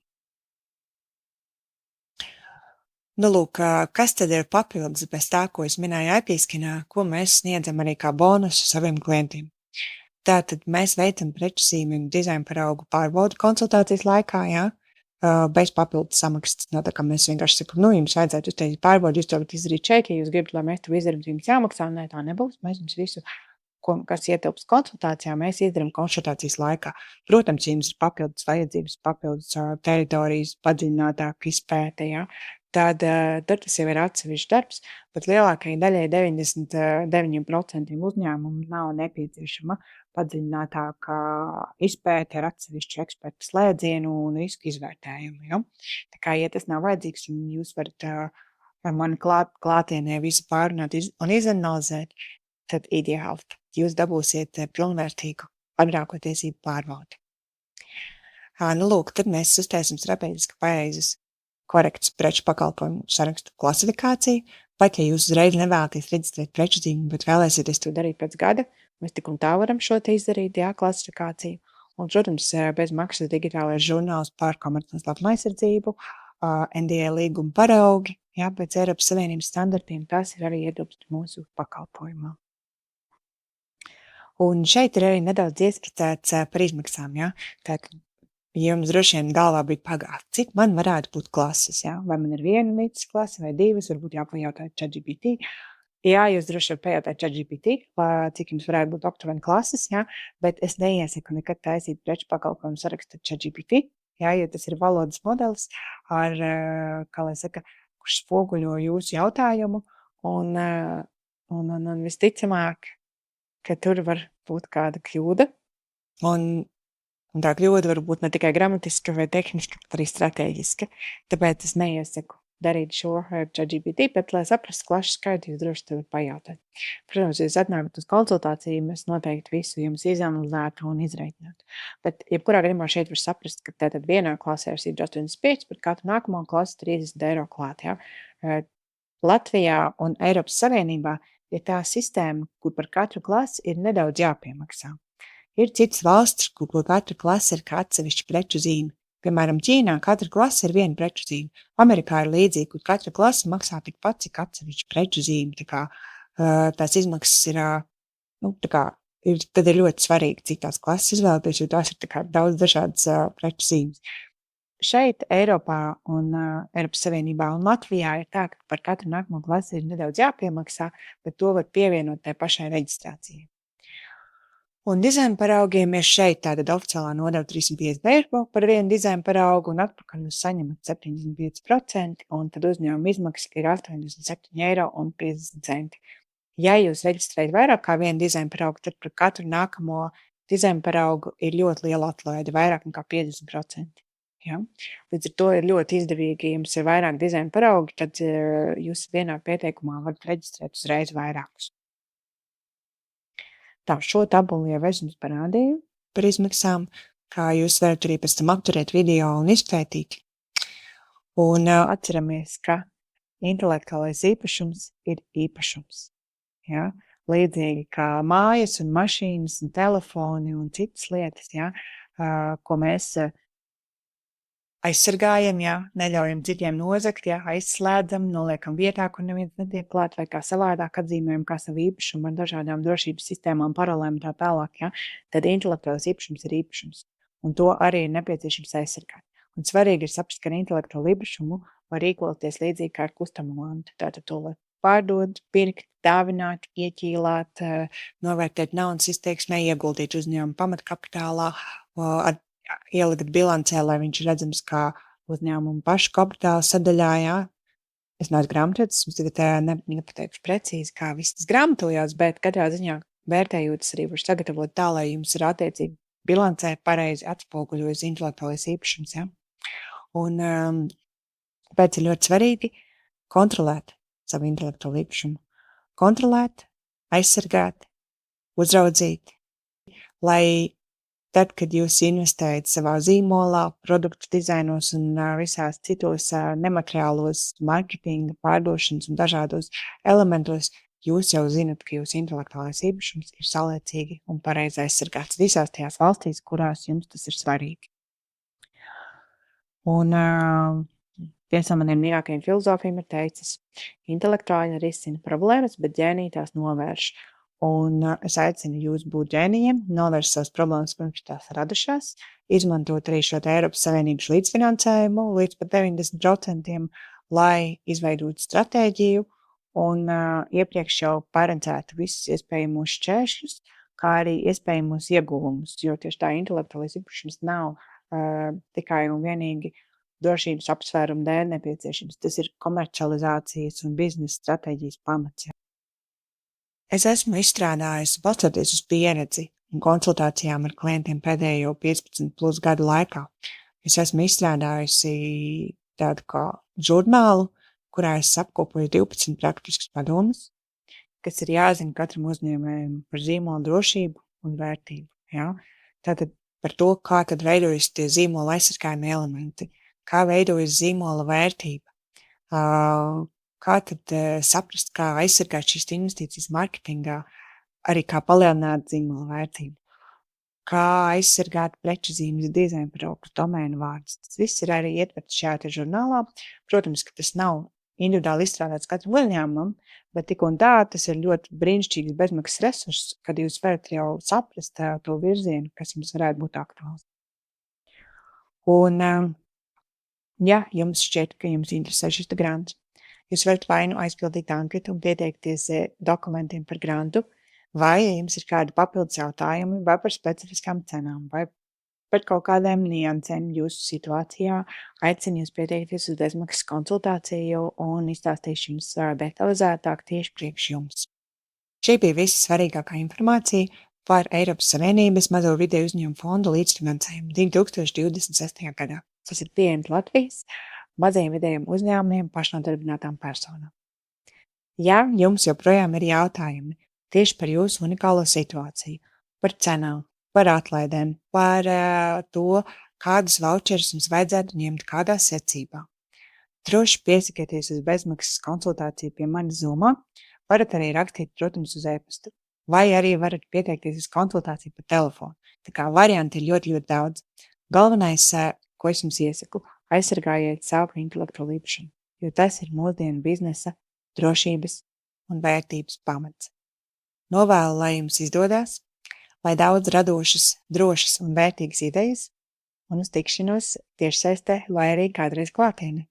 Nu, lūk, kas tad ir papildus bez tā, ko es minēju iPskinā, ko mēs sniedzam arī kā bonusu saviem klientiem? Tātad mēs veicam preču zīmju un dizaina paraugu pārbaudu konsultācijas laikā, jā, bez papildus samaksas. Nav tā kā mēs vienkārši sakam, nu, jums vajadzētu uztaisīt pārbaudu, jūs to varat izdarīt šeit, ja jūs gribat, lai mēs to izdarām, jums jāmaksā, nē, tā nebūs. Mēs jums visu, kas ietilps konsultācijā, mēs izdarām konsultācijas laikā. Protams, ja jums ir papildus vajadzības, papildus teritorijas, padziļinātāk izpēte, jā, tad tas jau ir atsevišķs darbs, bet lielākajai daļai 99% uzņēmumu nav nepieciešama padziļinātākā izpēte ar atsevišķu ekspertu slēdzienu un risku izvērtējumu. Ja? Tā kā, ja tas nav vajadzīgs, un jūs varat ar mani klātienē visu pārunāt un izanalizēt, tad ideāli. Jūs dabūsiet pilnvērtīgu agrāko tiesību pārbaudi. Nu, lūk, tad mēs uztaisim strateģiski pareizes korekts preču pakalpojumu sarakstu klasifikāciju, pat ja jūs uzreiz nevēlaties reģistrēt preču zīmi, bet vēlēsieties to darīt pēc gada, mēs tik un tā varam šo te izdarīt, jā, klasifikāciju. Un, protams, bez maksas digitālais žurnāls par komercnoslēpumu aizsardzību, NDA līguma paraugi, jā, pēc Eiropas Savienības standartiem, tas ir arī ietilpst mūsu pakalpojumā. Un šeit ir arī nedaudz ieskicēts par izmaksām, jā. Tātad, jums droši vien galvā bija pagāt, cik man varētu būt klases, jā? Vai man ir viena mītas klase vai divas, varbūt jāpajautāt ChatGPT. Jā, jūs droši vien pajautāt ChatGPT, cik jums varētu būt aptuveni klases, jā? Bet es neiesaku nekad taisīt preču pakalpojumu sarakstu ChatGPT, jā, jo tas ir valodas modelis, ar, kā lai saka, kurš spoguļo jūsu jautājumu, un visticamāk, ka tur var būt kāda kļūda, un tā kļūda var būt ne tikai gramatiska vai tehniska, bet arī strateģiska. Tāpēc es neiesaku darīt šo ar ChatGPT, bet, lai saprastu klašu skaitu, jūs droši to var pajautāt. Protams, ja jūs atnākat uz konsultāciju, mēs noteikti visu jums izanalizētu un izreikinātu. Bet, jebkurā gadījumā šeit var saprast, ka tātad vienā klasē ir 185, par katru nākamo klasi 30 eiro klāt. Ja? Latvijā un Eiropas Savienībā ir tā sistēma, kur par katru klasi ir nedaudz jāpiemaksā. Ir citas valstis, kur katra klase ir kā atsevišķa preču zīme. Piemēram, Ķīnā katra klase ir viena preču zīme. Amerikā ir līdzīgi, kur katra klase maksā tikpat, cik atsevišķa preču zīme. Tā kā tās izmaksas ir, tad ir ļoti svarīgi, cik tās klases izvēlēties, jo tās ir tā kā daudz dažādas preču zīmes. Šeit Eiropā un Eiropas Savienībā un Latvijā ir tā, ka par katru nākamo klasi ir nedaudz jāpiemaksā, bet to var pievienot tai pašai reģistrācijai. Un dizaina paraugiem ir šeit tātad oficiālā nodeva 350 eiro par vienu dizaina paraugu un atpakaļ jūs saņemat 75%, un tad uzņēmuma izmaksas ir 87 eiro un 50 centi. Ja jūs reģistrējat vairāk kā vienu dizaina paraugu, tad par katru nākamo dizaina paraugu ir ļoti liela atlaide, vairāk nekā 50%. Ja? Līdz ar to ir ļoti izdevīgi, ja jums ir vairāk dizaina paraugi, tad jūs vienā pieteikumā varat reģistrēt uzreiz vairākus. Tā, šo tabulu jau es jums parādīju par izmaksām, kā jūs varat arī pēc tam apturēt video un izpētīt. Un atceramies, ka intelektuālais īpašums ir īpašums. Ja? Līdzīgi kā mājas un mašīnas un telefoni un citas lietas, ja? Ko mēs aizsargājam, ja? Neļaujam citiem nozagt, ja? Aizslēdzam, noliekam vietā, kur neviens netiek klāt, vai kā savādāk atzīmējam kā savu īpašumu ar dažādām drošības sistēmām, paralēm tā tālāk, ja? Tad intelektuālais īpašums ir īpašums, un to arī ir nepieciešams aizsargāt. Un svarīgi ir saprast, ka ar intelektuālu īpašumu var rīkoties līdzīgi kā ar kustamo mantu. Tātad to var pārdot, pirkt, dāvināt, ieķīlāt, novērtēt naudas izteiksmē, ieguldīt uzņēmumu pamatkapitālā, ielikt bilancē, lai viņš redzams kā uzņēmumu pašu kapitāla sadaļā, jā. Es neesmu grāmatvedis, es tagad nepateikšu precīzi, kā viss tas grāmatojās, bet katrā ziņā vērtējot arī var sagatavot tā, lai jums ir attiecīgi bilancē pareizi atspoguļojas intelektuālais īpašums, jā. Un pēc ir ļoti svarīgi kontrolēt savu intelektuālu īpašumu. Kontrolēt, aizsargāt, uzraudzīt, lai tad, kad jūs investējat savā zīmolā, produktu dizainos un visās citos nemateriālos marketinga, pārdošanas un dažādos elementos, jūs jau zinat, ka jūsu intelektuālais īpašums ir saulēcīgi un pareizi aizsargāts visās tajās valstīs, kurās jums tas ir svarīgi. Un Viens no maniem mīļākajiem filozofiem ir teicis: intelektuāļi risina problēmas, bet ģēniji tās novērš. Un es aicinu jūs būt ģēnijiem, novērst savas problēmas, pirms tās radušās, izmantot arī šo Eiropas Savienības līdzfinansējumu līdz pat 90%, lai izveidotu stratēģiju un iepriekš jau paredzētu visus iespējamos šķēršļus, kā arī iespējamos ieguvumus, jo tieši tā intelektuālais īpašums nav tikai un vienīgi drošības apsvērumu dēļ nepieciešams. Tas ir komercializācijas un biznesa stratēģijas pamats. Es esmu izstrādājusi, balstoties uz pieredzi un konsultācijām ar klientiem pēdējo 15+ gadu laikā. Es esmu izstrādājusi tādu kā žurnālu, kurā es apkopoju 12 praktiskas padomas, kas ir jāzina katram uzņēmējam par zīmola drošību un vērtību. Ja? Tātad par to, kā tad veidojas tie zīmola aizsargājuma elementi, kā veidojas zīmola vērtība, kā tad saprast, kā aizsargāt šīs investīcijas marketingā, arī kā palielināt zīmola vērtību, kā aizsargāt preču zīmes, dizaina produktu, domēnu vārdus. Tas viss ir arī ietverts šajā te žurnālā. Protams, ka tas nav individuāli izstrādāts katram uzņēmumam, bet tik un tā tas ir ļoti brīnišķīgs bezmaksas resurss, kad jūs varat jau saprast to virzienu, kas jums varētu būt aktuāls. Un, ja jums šķiet, ka jums interesē šis grants, jūs varat vai nu aizpildīt anketu un pieteikties dokumentiem par grantu, vai ja jums ir kādi papildus jautājumi, vai par specifiskām cenām, vai par kaut kādām niansēm jūsu situācijā, aicinu jūs pieteikties uz bezmaksas konsultāciju un izstāstīšu jums detalizētāk tieši priekš jums. Šī bija visa svarīgākā informācija par Eiropas Savienības mazo vidēju uzņēmumu fondu līdzfinansējumu 2026. gadā. Tas ir pieejams Latvijas mazajiem vidējiem uzņēmumiem, pašnodarbinātām personām. Ja jums joprojām ir jautājumi tieši par jūsu unikālo situāciju, par cenām, par atlaidēm, par to, kādus voucherus jums vajadzētu ņemt kādā secībā, droši piesakieties uz bezmaksas konsultāciju pie manis Zoomā, varat arī rakstīt, protams, uz e-pastu, vai arī varat pieteikties uz konsultāciju pa telefonu. Tā kā varianti ir ļoti, ļoti daudz. Galvenais, ko es jums iesaku, aizsargājiet savu intelektuālo īpašumu, jo tas ir mūsdienu biznesa, drošības un vērtības pamats. Novēlu, lai jums izdodas, lai daudz radošas, drošas un vērtīgas idejas, un uz tikšanos tiešsaistē vai arī kādreiz klātienē.